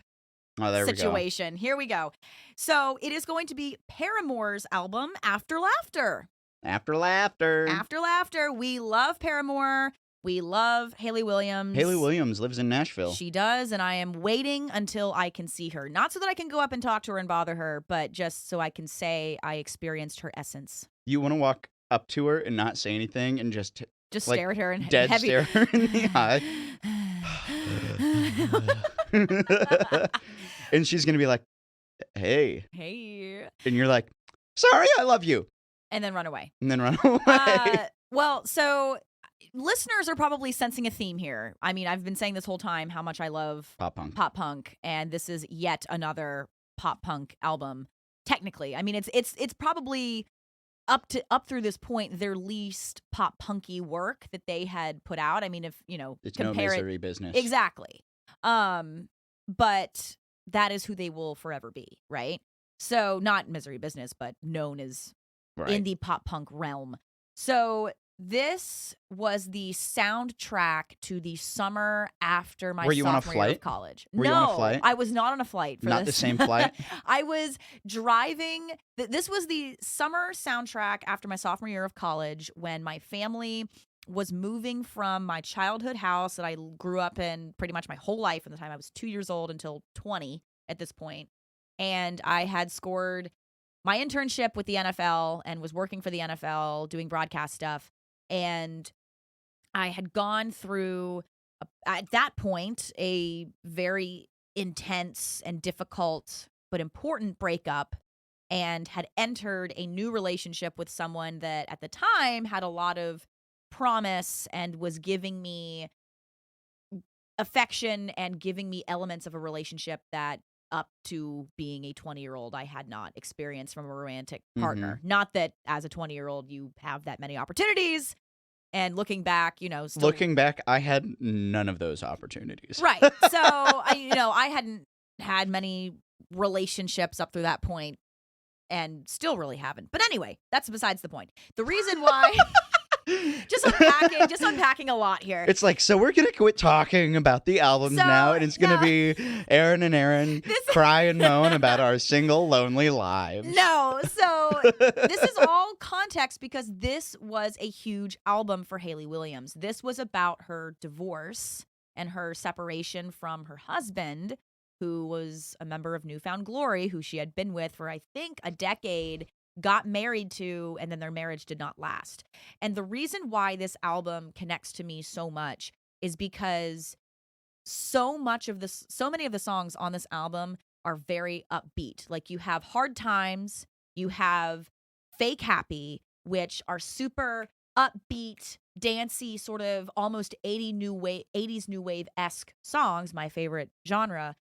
Oh, there we go. situation. Here we go. So it is going to be Paramore's album, After Laughter. After Laughter. After Laughter. We love Paramore. We love Hayley Williams. Hayley Williams lives in Nashville. She does, and I am waiting until I can see her. Not so that I can go up and talk to her and bother her, but just so I can say I experienced her essence. You want to walk up to her and not say anything and just like, stare at her and dead heavy. stare her in the eye. And she's going to be like, "Hey." Hey. And you're like, "Sorry, I love you." And then run away. And then run away. Well, so listeners are probably sensing a theme here. I mean, I've been saying this whole time how much I love Pop punk. pop punk, and this is yet another pop punk album. Technically, I mean, it's probably up through this point their least pop punky work that they had put out. I mean, if It's no compare misery business. exactly. But that is who they will forever be, right? So not misery business, but known as Right. in the pop punk realm. So this was the soundtrack to the summer after my Were you on a sophomore year of flight? college. Were No, you on a flight? I was not on a flight for Not this. the same flight? I was driving. This was the summer soundtrack after my sophomore year of college when my family was moving from my childhood house that I grew up in pretty much my whole life from the time I was 2 years old until 20 at this point. And I had scored my internship with the NFL and was working for the NFL doing broadcast stuff. And I had gone through, at that point, a very intense and difficult but important breakup and had entered a new relationship with someone that at the time had a lot of promise and was giving me affection and giving me elements of a relationship that up to being a 20-year-old, I had not experienced from a romantic Mhm. partner. Not that as a 20-year-old you have that many opportunities. And looking back, still Looking back, I had none of those opportunities. right. So I hadn't had many relationships up through that point, and still really haven't. But anyway, that's besides the point. The reason why. Just unpacking a lot here. It's like, so we're going to quit talking about the albums now, and it's going to be Eryn and Eryn cry and moan about our single, lonely lives. No, so this is all context because this was a huge album for Hayley Williams. This was about her divorce and her separation from her husband, who was a member of New Found Glory, who she had been with for, I think, a decade, got married to, and then their marriage did not last. And the reason why this album connects to me so much is because so many of the songs on this album are very upbeat. Like, you have Hard Times, you have Fake Happy, which are super upbeat, dancey, sort of almost 80s new wave-esque songs, my favorite genre,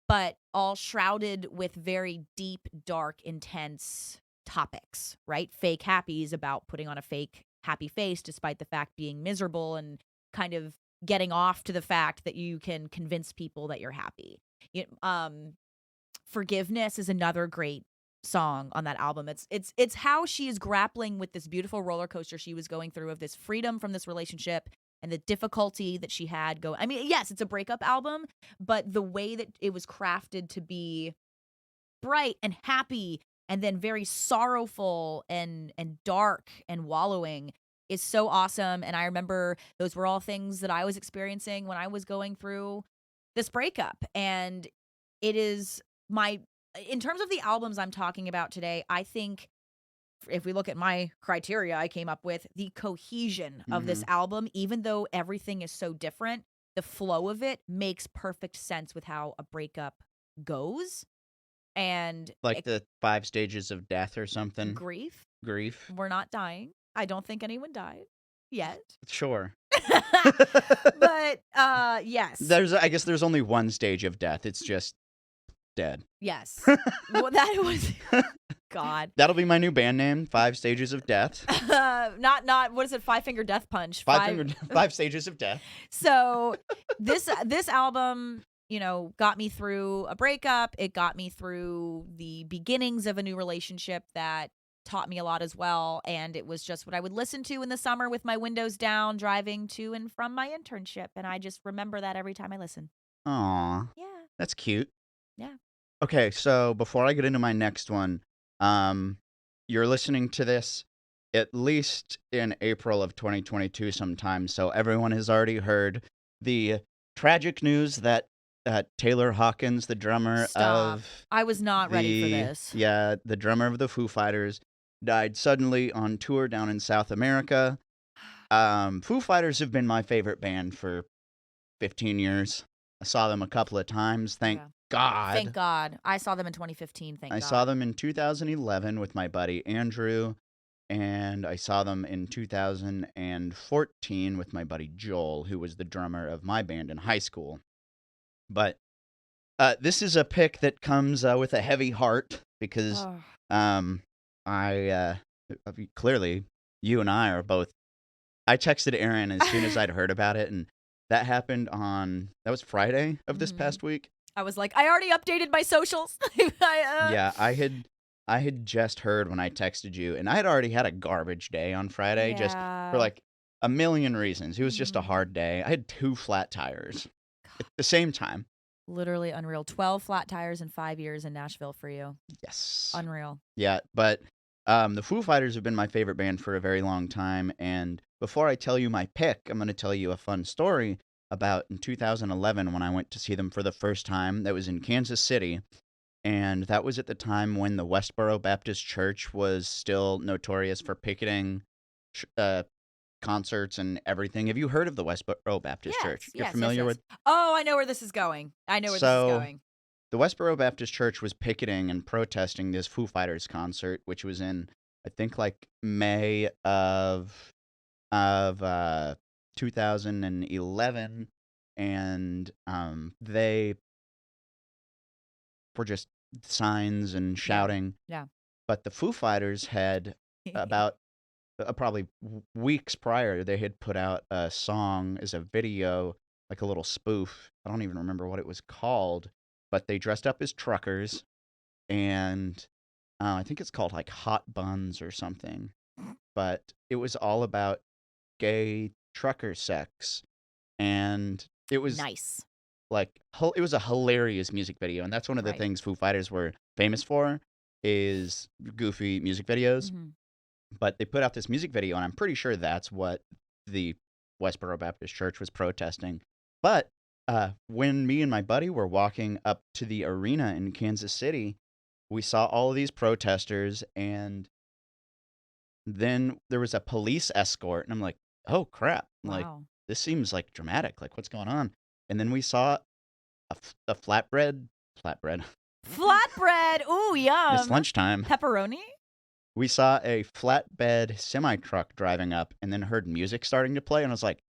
but all shrouded with very deep, dark, intense topics, right? Fake Happy is about putting on a fake happy face despite the fact being miserable and kind of getting off to the fact that you can convince people that you're happy. Forgiveness is another great song on that album. It's how she is grappling with this beautiful roller coaster she was going through of this freedom from this relationship and the difficulty that she had going. I mean, yes, it's a breakup album, but the way that it was crafted to be bright and happy and then very sorrowful and dark and wallowing is so awesome. And I remember those were all things that I was experiencing when I was going through this breakup. And it is in terms of the albums I'm talking about today, I think if we look at my criteria I came up with, the cohesion of this album, even though everything is so different, the flow of it makes perfect sense with how a breakup goes. And like the 5 stages of death or something. Grief. We're not dying. I don't think anyone died yet. Sure. But yes. I guess there's only one stage of death. It's just dead. Yes. Well, that was God. That'll be my new band name, 5 Stages of Death. Not what is it? 5 Finger Death Punch. 5 Stages of Death. So this album, got me through a breakup. It got me through the beginnings of a new relationship that taught me a lot as well. And it was just what I would listen to in the summer with my windows down, driving to and from my internship. And I just remember that every time I listen. Aw. Yeah. That's cute. Yeah. Okay, so before I get into my next one, you're listening to this at least in April of 2022 sometime. So everyone has already heard the tragic news that Taylor Hawkins, the drummer of I was not ready for this. Yeah, the drummer of the Foo Fighters, died suddenly on tour down in South America. Foo Fighters have been my favorite band for 15 years. I saw them a couple of times. Thank God. Thank God. I saw them in 2015. I saw them in 2011 with my buddy Andrew, and I saw them in 2014 with my buddy Joel, who was the drummer of my band in high school. But this is a pick that comes with a heavy heart because clearly you and I are both. I texted Eryn as soon as I'd heard about it, and that happened that was Friday of this past week. I was like, I already updated my socials. Yeah, I had just heard when I texted you, and I had already had a garbage day on Friday just for like a million reasons. It was just a hard day. I had 2 flat tires at the same time. Literally unreal. 12 flat tires in 5 years in Nashville for you. Yes. Unreal. Yeah, but the Foo Fighters have been my favorite band for a very long time, and before I tell you my pick, I'm going to tell you a fun story about in 2011 when I went to see them for the first time. That was in Kansas City, and that was at the time when the Westboro Baptist Church was still notorious for picketing concerts and everything. Have you heard of the Westboro Baptist Church? You're familiar with? Oh, I know where this is going. This is going. The Westboro Baptist Church was picketing and protesting this Foo Fighters concert, which was in, I think, like May of 2011, and were just signs and Yeah. shouting. Yeah. But the Foo Fighters had about probably weeks prior, they had put out a song as a video, like a little spoof. I don't even remember what it was called, but they dressed up as truckers, and I think it's called like Hot Buns or something. But it was all about gay trucker sex, and it was Nice. like it was a hilarious music video, and that's one of the Right. things Foo Fighters were famous for is goofy music videos. Mhm. But they put out this music video, and I'm pretty sure that's what the Westboro Baptist Church was protesting. But when me and my buddy were walking up to the arena in Kansas City, we saw all of these protesters, and then there was a police escort, and I'm like, oh crap, like Wow. this seems like dramatic, like what's going on? And then we saw a flatbread, Flatbread. Ooh, it's yum. lunchtime. Pepperoni? We saw a flatbed semi-truck driving up and then heard music starting to play, and I was like,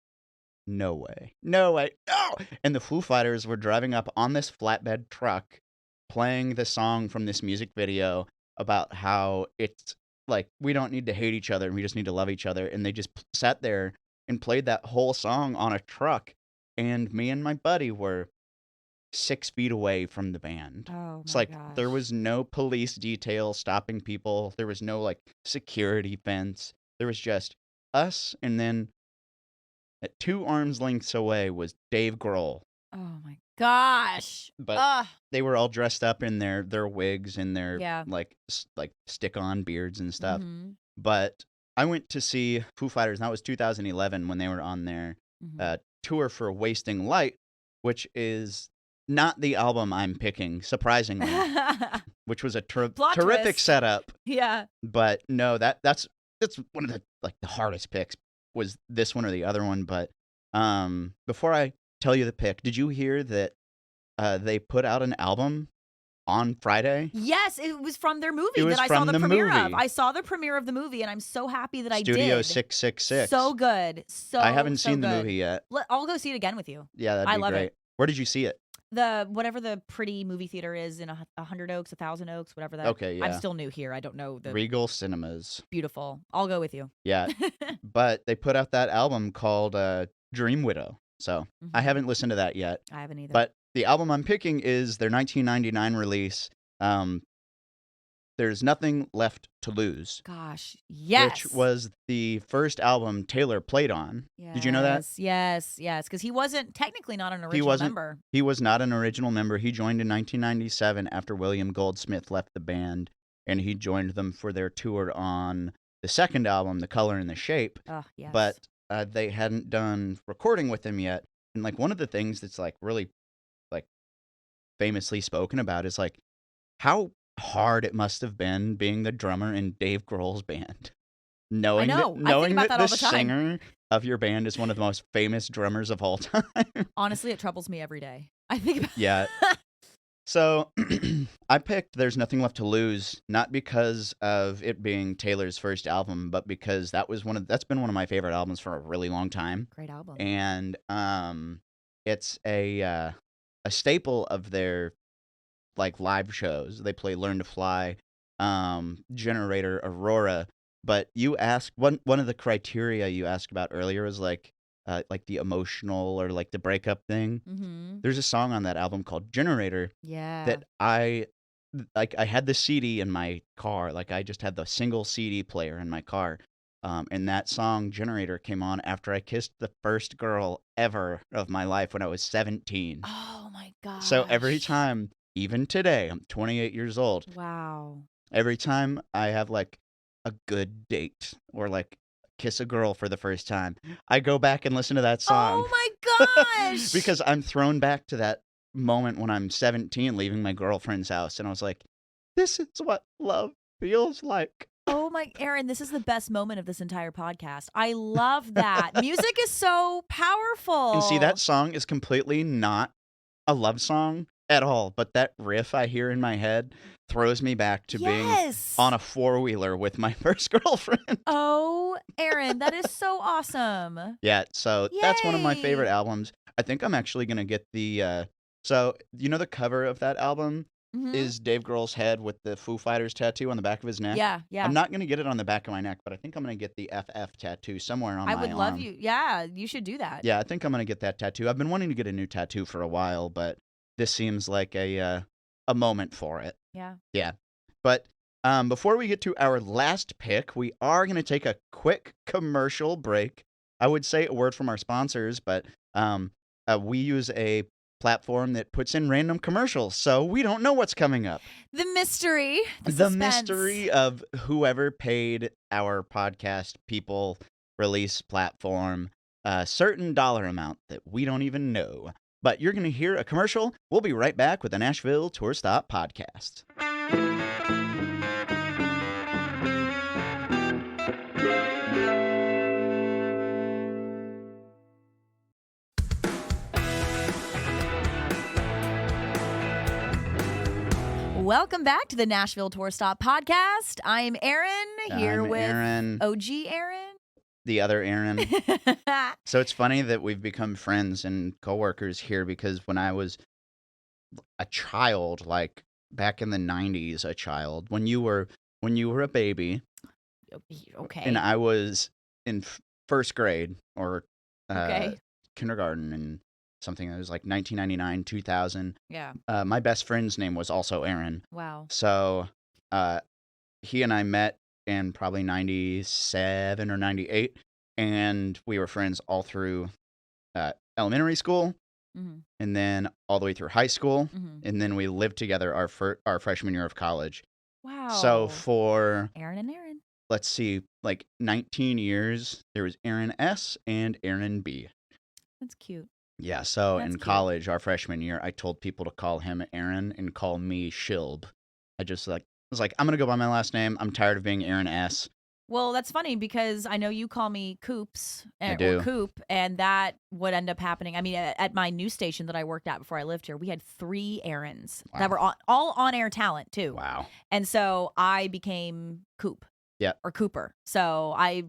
no way, no way, no! And the Foo Fighters were driving up on this flatbed truck playing the song from this music video about how it's like we don't need to hate each other and we just need to love each other. And they just sat there and played that whole song on a truck. And me and my buddy were 6 feet away from the band. Oh It's my like gosh. there was no police detail stopping people. There was no like security fence. There was just us, and then at 2 arms lengths away was Dave Grohl. Oh my gosh. But Ugh. they were all dressed up in their wigs and their Yeah. like stick-on beards and stuff. Mhm. But I went to see Foo Fighters, and that was 2011 when they were on their Mhm. tour for Wasting Light, which is not the album I'm picking, surprisingly, which was a Plot terrific twist. setup. Yeah. But no, that's one of the the hardest picks was this one or the other one. But before I tell you the pick, did you hear that they put out an album on Friday? Yes, it was from their movie It was that I saw from the the premiere of. movie. I saw the premiere of the movie, and I'm so happy that I Studio did. 666. So good. I haven't So seen the good. movie yet. I'll go see it again with you. Yeah, that'd I be love great. it. Where did you see it? Whatever the pretty movie theater is in 100 Oaks, 1,000 Oaks, whatever that. Okay, I'm yeah. still new here. I don't know the Regal Cinemas. beautiful. I'll go with you. Yeah. But they put out that album called Dream Widow. So I Mhm. haven't listened to that yet. I haven't either. But the album I'm picking is their 1999 release. There's Nothing Left to Lose. Gosh, yes. Which was the first album Taylor played on. Did you know that? Yes. Because he wasn't technically not an original wasn't. member. He was not an original member. He joined in 1997 after William Goldsmith left the band, and he joined them for their tour on the second album, The Color and the Shape. Oh, yes. But they hadn't done recording with him yet. And like one of the things that's like really like famously spoken about is like how hard it must have been being the drummer in Dave Grohl's band. Knowing I know. I think knowing about that that all the the time. singer of your band is one of the most famous drummers of all time. Honestly, it troubles me every day. I think about Yeah. So I picked There's Nothing Left to Lose, not because of it being Taylor's first album, but because that's been one of my favorite albums for a really long time. Great album. And it's a staple of their like live shows. They play Learn to Fly, Generator, Aurora. But you asked one of the criteria you asked about earlier is like the emotional or like the breakup thing. Mm-hmm. There's a song on that album called Generator Yeah. that I had the CD in my car. Like I just had the single CD player in my car. And that song Generator came on after I kissed the first girl ever of my life when I was 17. Oh my gosh. So every time, even today, I'm 28 years old. Wow. Every time I have like a good date or like kiss a girl for the first time, I go back and listen to that song. Oh my gosh. Because I'm thrown back to that moment when I'm 17 leaving my girlfriend's house, and I was like, this is what love feels like. Oh my, Eryn, this is the best moment of this entire podcast. I love that. Music is so powerful. And see, that song is completely not a love song at all, but that riff I hear in my head throws me back to being on a four-wheeler with my first girlfriend. Oh, Eryn, that is so awesome. Yeah, so that's one of my Yay. favorite albums. I think I'm actually going to get the so you know the cover of that album is Dave Grohl's head with the Foo Fighters tattoo on the back of his neck. Yeah, yeah. I'm not going to get it on the back of my neck, but I think I'm going to get the FF tattoo somewhere on I my would arm. love you. Yeah, you should do that. Yeah, I think I'm going to get that tattoo. I've been wanting to get a new tattoo for a while, but this seems like a moment for it. Yeah. Yeah. But before we get to our last pick, we are going to take a quick commercial break. I would say a word from our sponsors, but we use a platform that puts in random commercials, so we don't know what's coming up. The mystery. The mystery of whoever paid our podcast people release platform a certain dollar amount that we don't even know. But you're going to hear a commercial. We'll be right back with the Nashville Tour Stop podcast. Welcome back to the Nashville Tour Stop podcast. I'm Eryn, here with Eryn, OG Eryn. the other Eryn. So it's funny that we've become friends and coworkers here because when I was a child, like back in the 90s, when you were a baby, Okay. and I was in first grade or Okay. kindergarten and something that was like 1999, 2000. Yeah. My best friend's name was also Eryn. Wow. So he and I met in probably 97 or 98, and we were friends all through elementary school, Mm-hmm. and then all the way through high school, Mm-hmm. and then we lived together our freshman year of college. Wow. So for, Eryn and Eryn. let's see, like 19 years, there was Eryn S. and Eryn B. That's cute. Yeah, so That's in cute. college, our freshman year, I told people to call him Eryn and call me Shilb. I was like, I'm going to go by my last name. I'm tired of being Eryn S. Well, that's funny because I know you call me Coops I do. or Coop, and that would end up happening. I mean, at my news station that I worked at before I lived here, we had 3 Eryns that were all on-air talent too. Wow. And so I became Coop. Yeah. Or Cooper. So I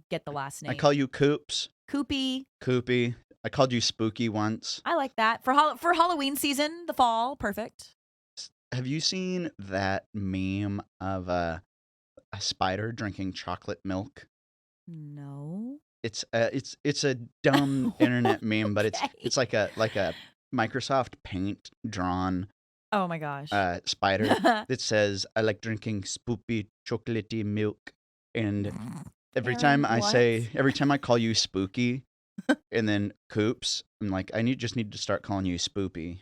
get the last name. I call you Coops. Coopy. Coopy. I called you Spooky once. I like that. For Halloween season, the fall, perfect. Have you seen that meme of a spider drinking chocolate milk? No. It's a dumb internet meme, but Okay. it's like a Microsoft Paint drawn Oh my gosh. spider that says, "I like drinking spoopy chocolatey milk." And every time I call you Spooky, and then Coops, I'm like, just need to start calling you Spoopy.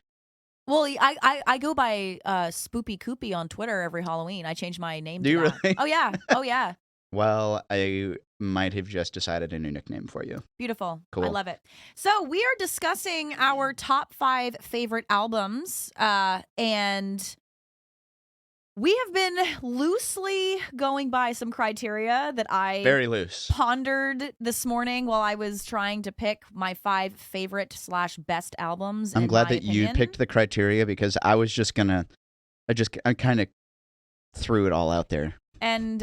Well, I go by Spoopy Coopy on Twitter every Halloween. I change my name. Do to you that. really? Oh yeah. Oh yeah. Well, I might have just decided a new nickname for you. Beautiful. Cool. I love it. So we are discussing our top 5 favorite albums, and we have been loosely going by some criteria that I Very loose. pondered this morning while I was trying to pick my 5 favorite / best albums. I'm in glad my that you opinion. picked the criteria because I was just gonna, I kind of threw it all out there. And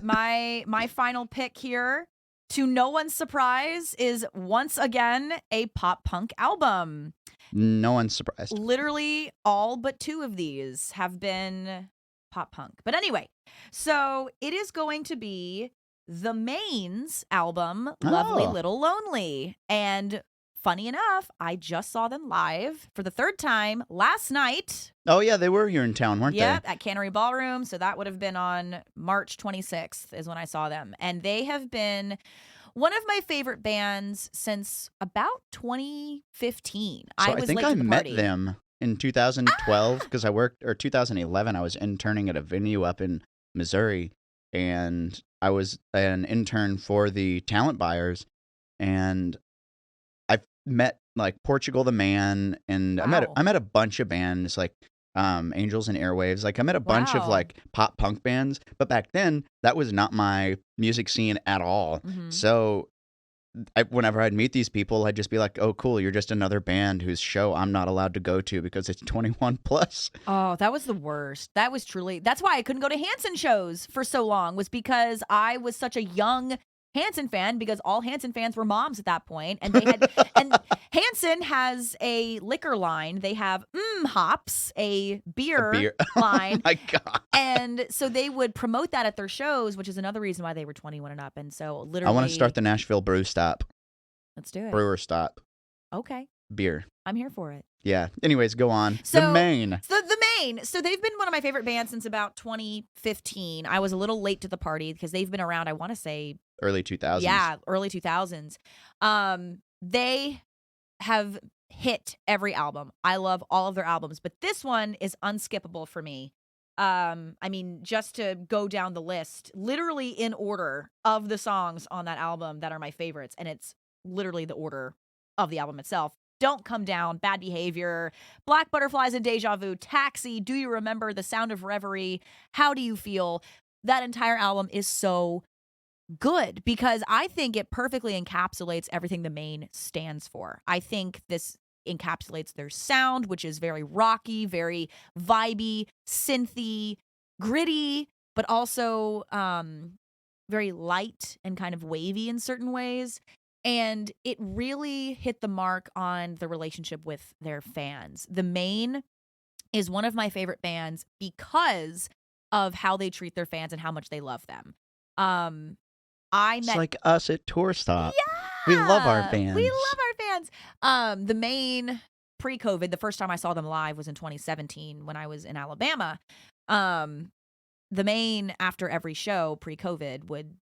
my final pick here, to no one's surprise, is once again a pop punk album. No one's surprised. Literally all but 2 of these have been pop punk. But anyway, so it is going to be the Main's album, Lovely Oh. Little Lonely. And funny enough, I just saw them live for the 3rd time last night. Oh yeah, they were here in town, weren't Yep, at Cannery Ballroom. So that would have been on March 26th is when I saw them. And they have been one of my favorite bands since about 2015. they? So I was think late I to the met party. them in 2012 because I worked, or 2011, I was interning at a venue up in Missouri, and I was an intern for the talent buyers, and I met like Portugal the Man, and Wow. I met a bunch of bands like Angels and Airwaves. Like I met a bunch of Wow. like pop punk bands, but back then that was not my music scene at all. Mhm. So whenever I'd meet these people, I'd just be like, "Oh, cool! You're just another band whose show I'm not allowed to go to because it's 21 plus." Oh, that was the worst. That was truly, that's why I couldn't go to Hanson shows for so long, was because I was such a young Hanson fan, because all Hanson fans were moms at that point, and they had Hanson has a liquor line. They have Hops, a beer Oh line. my God. And so they would promote that at their shows, which is another reason why they were 21 and up. And so literally, I want to start the Nashville Brew Stop. Let's do it. Brewer Stop. Okay. Beer. I'm here for it. Yeah. Anyways, go on. So, the Maine. The Maine. So they've been one of my favorite bands since about 2015. I was a little late to the party because they've been around, I want to say, Early 2000s. yeah, early 2000s. They have hit every album. I love all of their albums, but this one is unskippable for me. I mean, just to go down the list, literally in order of the songs on that album that are my favorites, and it's literally the order of the album itself. Don't Come Down, Bad Behavior, Black Butterflies and Deja Vu, Taxi, Do You Remember, The Sound of Reverie, How Do You Feel? That entire album is so good because I think it perfectly encapsulates everything the Maine stands for. I think this encapsulates their sound, which is very rocky, very vibey, synthy, gritty, but also very light and kind of wavy in certain ways. And it really hit the mark on the relationship with their fans. The Maine is one of my favorite bands because of how they treat their fans and how much they love them. It's like us at Tour Stop. Yeah, we love our fans. We love our fans. The Maine pre-COVID, the first time I saw them live was in 2017 when I was in Alabama. The Maine, after every show pre-COVID, would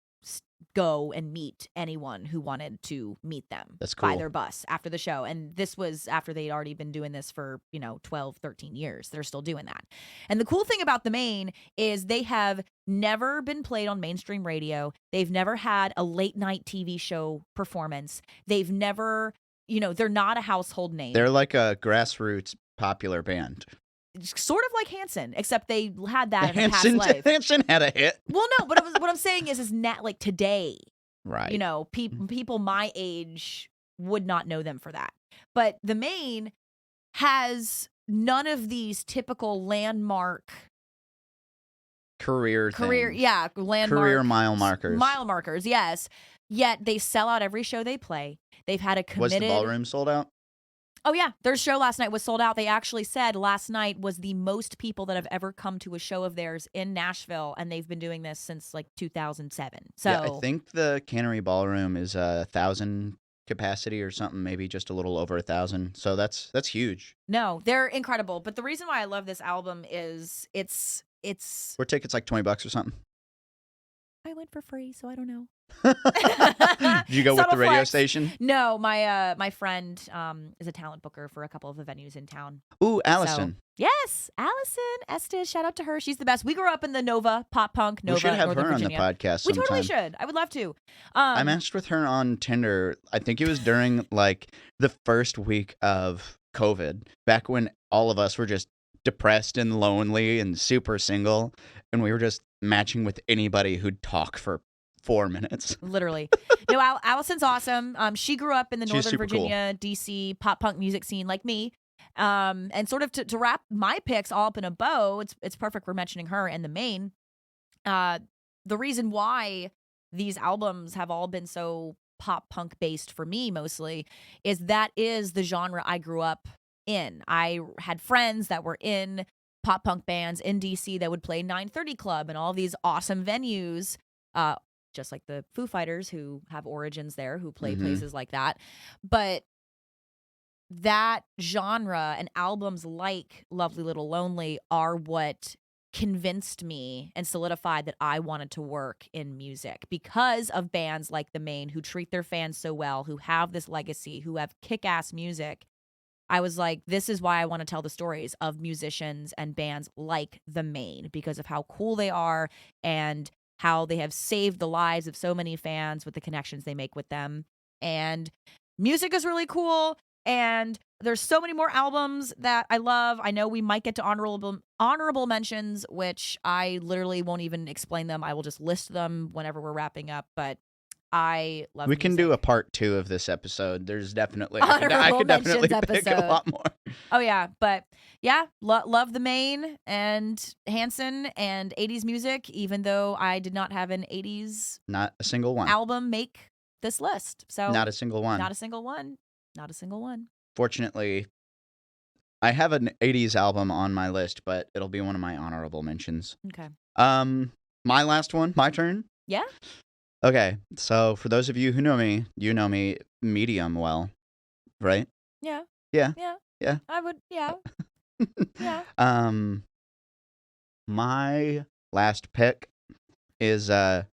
go and meet anyone who wanted to meet them. That's cool. By their bus after the show. And this was after they'd already been doing this for, 12, 13 years. They're still doing that. And the cool thing about the Maine is they have never been played on mainstream radio. They've never had a late night TV show performance. They've never, they're not a household name. They're like a grassroots popular band. Sort of like Hanson, except they had that in a past life. Hanson had a hit. Well, no, but what I'm saying is not like today. Right. People my age would not know them for that. But the Maine has none of these typical landmark career landmark career mile markers. Mile markers, yes. Yet they sell out every show they play. They've had a committed. Was the ballroom sold out? Oh, yeah. Their show last night was sold out. They actually said last night was the most people that have ever come to a show of theirs in Nashville, and they've been doing this since, 2007. So yeah, I think the Cannery Ballroom is 1,000 capacity or something, maybe just a little over 1,000. So that's huge. No, they're incredible. But the reason why I love this album is it's Were tickets like $20 or something? I went for free, so I don't know. Did you go with the radio flex. station? No, my friend is a talent booker for a couple of the venues in town. Ooh, Allison. So, yes, Allison Estes. Shout out to her. She's the best. We grew up in the Nova, pop punk, Nova, we should have Northern her Virginia. on the podcast sometime. We totally should. I would love to. I matched with her on Tinder. I think it was during the first week of COVID, back when all of us were just depressed and lonely and super single, and we were just matching with anybody who'd talk for 4 minutes. Literally. No, Allison's awesome. She grew up in the Northern Virginia, cool. DC pop punk music scene like me. And sort of to wrap my picks all up in a bow, it's perfect for mentioning her and the Maine. The reason why these albums have all been so pop punk based for me mostly is that is the genre I grew up in. I had friends that were in pop punk bands in DC that would play 930 Club and all these awesome venues, just like the Foo Fighters who have origins there, who play places like that. But that genre and albums like Lovely Little Lonely are what convinced me and solidified that I wanted to work in music because of bands like the Maine who treat their fans so well, who have this legacy, who have kick-ass music. I was like, this is why I want to tell the stories of musicians and bands like the Maine because of how cool they are and how they have saved the lives of so many fans with the connections they make with them. And music is really cool. And there's so many more albums that I love. I know we might get to honorable mentions, which I literally won't even explain them. I will just list them whenever we're wrapping up. But I love We can music. do a part 2 of this episode. There's definitely Honorable I could definitely mentions pick a episode. lot more. Oh, yeah. But yeah, love the Maine and Hanson and 80s music, even though I did not have an 80s Not a single one. album make this list. So Not a single one. Not a single one. Not a single one. Fortunately, I have an 80s album on my list, but it'll be one of my honorable mentions. Okay. My last one, my turn? Yeah? Okay, so for those of you who know me, you know me medium well, right? Yeah. Yeah. Yeah. Yeah. I would, yeah. Yeah. My last pick is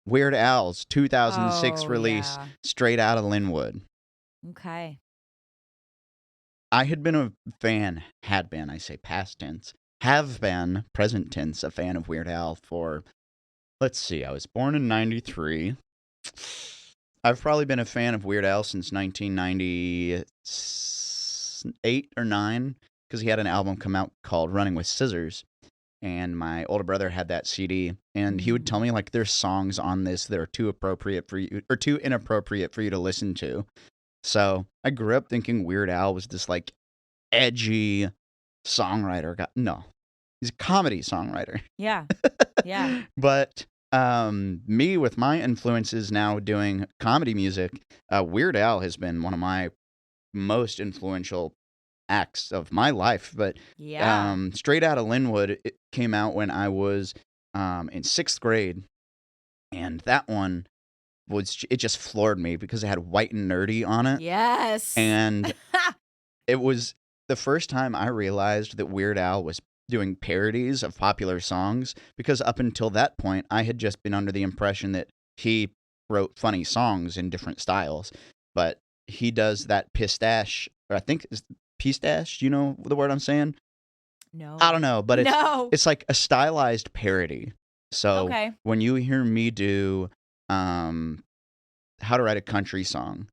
Weird Al's 2006 Oh, release, yeah. Straight Outta Linwood. Okay. I had been a fan, had been, I say past tense, have been, present tense, a fan of Weird Al for, let's see, I was born in 93. I've probably been a fan of Weird Al since 1998 or 9, because he had an album come out called Running with Scissors. And my older brother had that CD, and he would tell me, like, there's songs on this that are too appropriate for you, or too inappropriate for you to listen to. So I grew up thinking Weird Al was this, like, edgy songwriter. No, he's a comedy songwriter. Yeah. Yeah. But me, with my influences now doing comedy music, Weird Al has been one of my most influential acts of my life. But Yeah. Straight Outta Linwood, it came out when I was in 6th grade, and that one it just floored me because it had White and Nerdy on it. Yes. And it was the first time I realized that Weird Al was doing parodies of popular songs, because up until that point, I had just been under the impression that he wrote funny songs in different styles. But he does that pistache, or I think it's pistache. You know the word I'm saying? No. I don't know, but No. it's like a stylized parody. So Okay. when you hear me do How to Write a Country Song,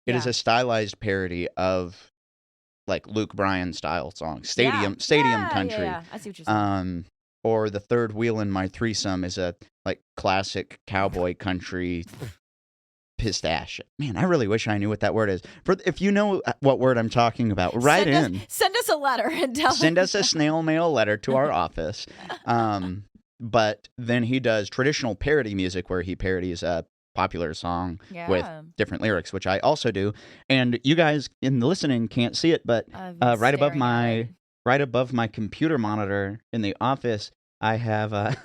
it is Yeah. a stylized parody of, like, Luke Bryan style songs, stadium Yeah, country. Yeah. I see what you're saying. Or The Third Wheel in My Threesome is a, like, classic cowboy country pistache. Man, I really wish I knew what that word is. If you know what word I'm talking about, write in. Send us a letter and tell Send us a snail mail letter to our office. But then he does traditional parody music where he parodies a popular song with different lyrics, which I also do. And you guys in the listening can't see it, but right above my computer monitor in the office, I have a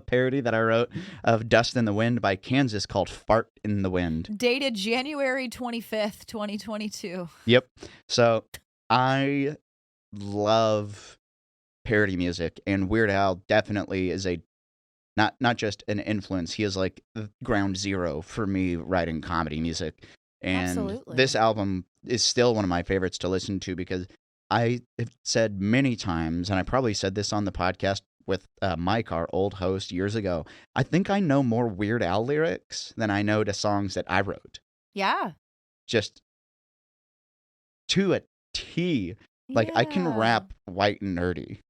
parody that I wrote of Dust in the Wind by Kansas called Fart in the Wind. Dated January 25th, 2022. Yep. So I love parody music, and Weird Al definitely is not just an influence. He is like ground zero for me writing comedy music. And Absolutely. This album is still one of my favorites to listen to, because I have said many times, and I probably said this on the podcast with Mike, our old host, years ago, I think I know more Weird Al lyrics than I know to songs that I wrote. Yeah. Just to a T. Like, I can rap White and Nerdy.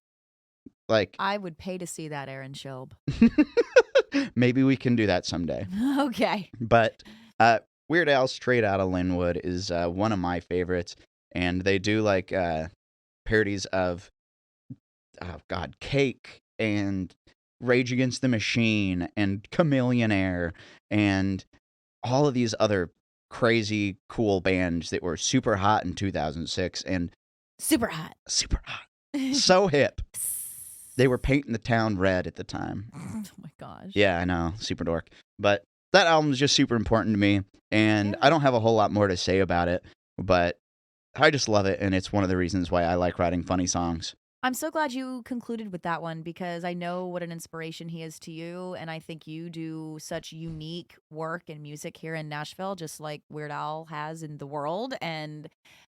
Like, I would pay to see that, Eryn Shilb. Maybe we can do that someday. Okay. But Weird Al Straight Outta Linwood is one of my favorites, and they do, like, parodies of, oh God, Cake and Rage Against the Machine and Chameleonaire and all of these other crazy cool bands that were super hot in 2006 and super hot. So hip. They were painting the town red at the time. Oh my gosh. Yeah, I know, super dork. But that album is just super important to me, and I don't have a whole lot more to say about it, but I just love it, and it's one of the reasons why I like writing funny songs. I'm so glad you concluded with that one, because I know what an inspiration he is to you, and I think you do such unique work and music here in Nashville, just like Weird Al has in the world. And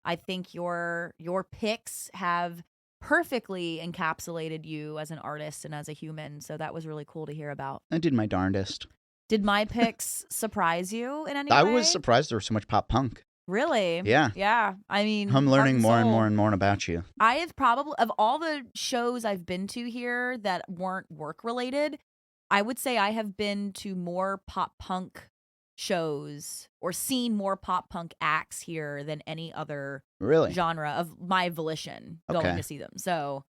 I think your picks have perfectly encapsulated you as an artist and as a human. So that was really cool to hear about. I did my darndest. Did my picks surprise you in any way? I was surprised there was so much pop punk. Really? Yeah. Yeah. I mean, I'm learning more and more and more about you. I have probably, of all the shows I've been to here that weren't work related, I would say I have been to more pop punk shows or seen more pop punk acts here than any other genre of my volition going to see them. So,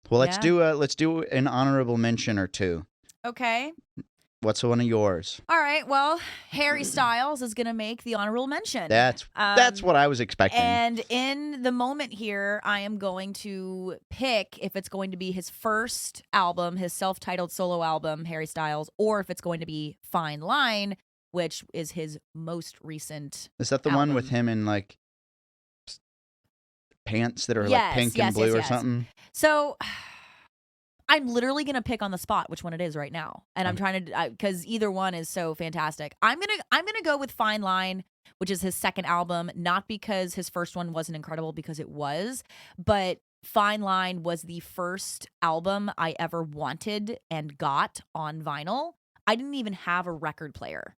well, let's do an honorable mention or two. Okay. What's one of yours? All right. Well, Harry Styles is going to make the honorable mention. That's what I was expecting. And in the moment here, I am going to pick if it's going to be his first album, his self-titled solo album, Harry Styles, or if it's going to be Fine Line, which is his most recent. Is that the album. one with him in like pants that are like pink and blue or something? So I'm literally going to pick on the spot which one it is right now. And I'm trying to, because either one is so fantastic. I'm going to go with Fine Line, which is his second album, not because his first one wasn't incredible, because it was, but Fine Line was the first album I ever wanted and got on vinyl. I didn't even have a record player.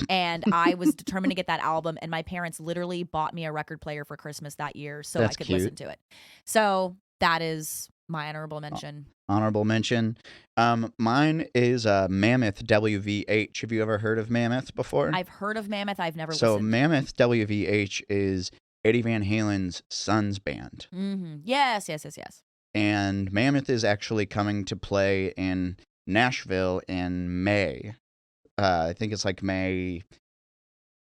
And I was determined to get that album, and my parents literally bought me a record player for Christmas that year so That's I could cute. listen to it. So that is my honorable mention. Honorable mention. Mine is Mammoth WVH. Have you ever heard of Mammoth before? I've heard of Mammoth. I've never So listened. Mammoth WVH is Eddie Van Halen's son's band. Mm-hmm. Yes. And Mammoth is actually coming to play in Nashville in May. I think it's like May,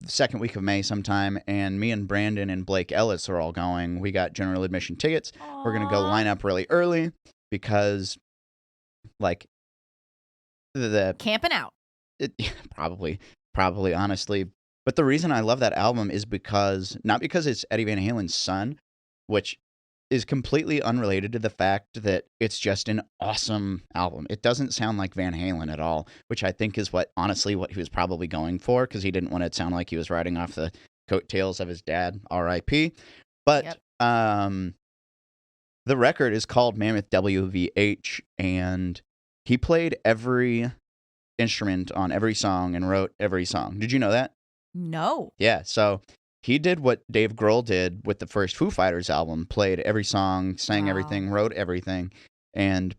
the second week of May sometime. And me and Brandon and Blake Ellis are all going. We got general admission tickets. Aww. We're going to go line up really early because, like, the camping out. Probably, honestly. But the reason I love that album is not because it's Eddie Van Halen's son, which is completely unrelated to the fact that it's just an awesome album. It doesn't sound like Van Halen at all, which I think is what he was probably going for, because he didn't want it to sound like he was riding off the coattails of his dad, R.I.P. But the record is called Mammoth WVH, and he played every instrument on every song and wrote every song. Did you know that? No. Yeah, so he did what Dave Grohl did with the first Foo Fighters album, played every song, sang everything, wrote everything, and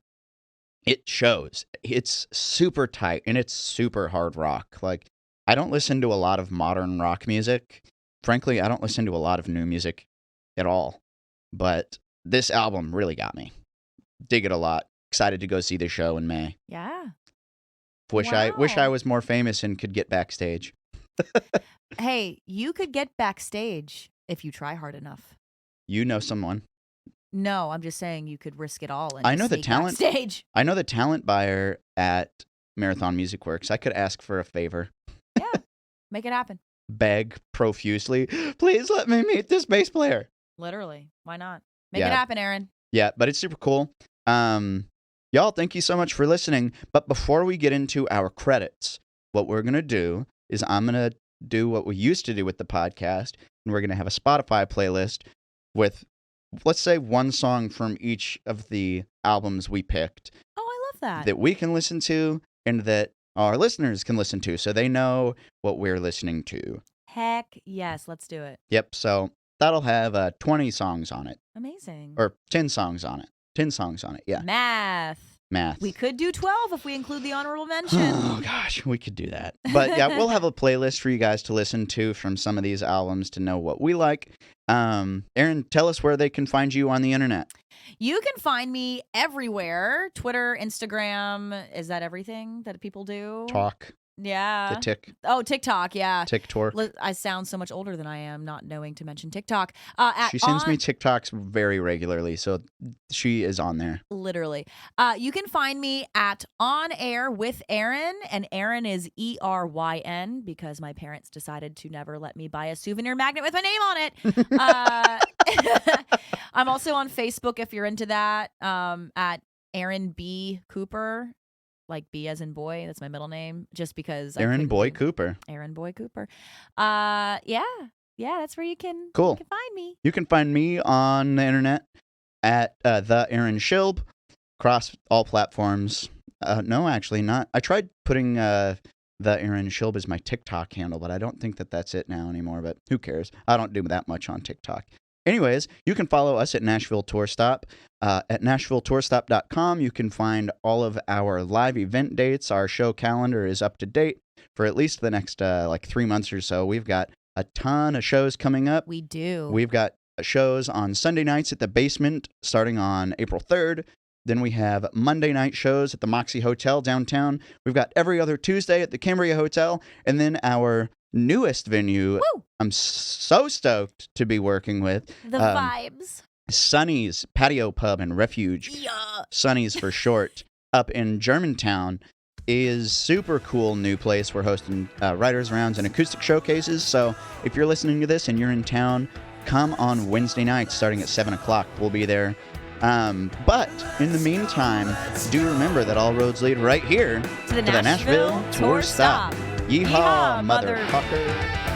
it shows. It's super tight, and it's super hard rock. Like, I don't listen to a lot of modern rock music. Frankly, I don't listen to a lot of new music at all. But this album really got me. Dig it a lot. Excited to go see the show in May. Yeah. Wish I was more famous and could get backstage. Hey, you could get backstage if you try hard enough. You know someone. No, I'm just saying you could risk it all and I know the talent backstage. I know the talent buyer at Marathon Music Works. I could ask for a favor. Yeah. Make it happen. Beg profusely, please let me meet this bass player. Literally. Why not? Make it happen, Eryn. Yeah, but it's super cool. Y'all, thank you so much for listening. But before we get into our credits, what we're going to do is I'm going to do what we used to do with the podcast, and we're going to have a Spotify playlist with, let's say, one song from each of the albums we picked. Oh, I love that. That we can listen to and that our listeners can listen to, so they know what we're listening to. Heck yes, let's do it. Yep, so that'll have 20 songs on it. Amazing. Or 10 songs on it. 10 songs on it, yeah. Math. We could do 12 if we include the honorable mention. Oh, gosh, we could do that. But yeah, we'll have a playlist for you guys to listen to from some of these albums to know what we like. Eryn, tell us where they can find you on the internet. You can find me everywhere. Twitter, Instagram. Is that everything that people do? Talk. Yeah. The tick. Oh, TikTok, yeah. TikTok. I sound so much older than I am, not knowing to mention TikTok. She sends me TikToks very regularly, so she is on there. Literally. You can find me at On Air with Eryn, and Eryn is ERYN because my parents decided to never let me buy a souvenir magnet with my name on it. I'm also on Facebook if you're into that, at Eryn B. Cooper. Like B as in boy, that's my middle name. Just because Eryn Boy Cooper. Eryn Boy Cooper. Yeah, that's where you can cool. You can find me. You can find me on the internet at the Eryn Shilb across all platforms. No, actually not. I tried putting the Eryn Shilb as my TikTok handle, but I don't think that that's it now anymore. But who cares? I don't do that much on TikTok. Anyways, you can follow us at Nashville Tour Stop. At NashvilleTourStop.com, you can find all of our live event dates. Our show calendar is up to date for at least the next 3 months or so. We've got a ton of shows coming up. We do. We've got shows on Sunday nights at the Basement starting on April 3rd. Then we have Monday night shows at the Moxie Hotel downtown. We've got every other Tuesday at the Cambria Hotel. And then our newest venue, Woo! I'm so stoked to be working with. The vibes. Sonny's Patio Pub and Refuge. Yeah. Sonny's for short, up in Germantown, is super cool new place. We're hosting writers' rounds and acoustic showcases. So if you're listening to this and you're in town, come on Wednesday nights starting at 7 o'clock. We'll be there. But in the meantime, do remember that all roads lead right here to the Nashville Tour Stop. Yeehaw, motherfucker.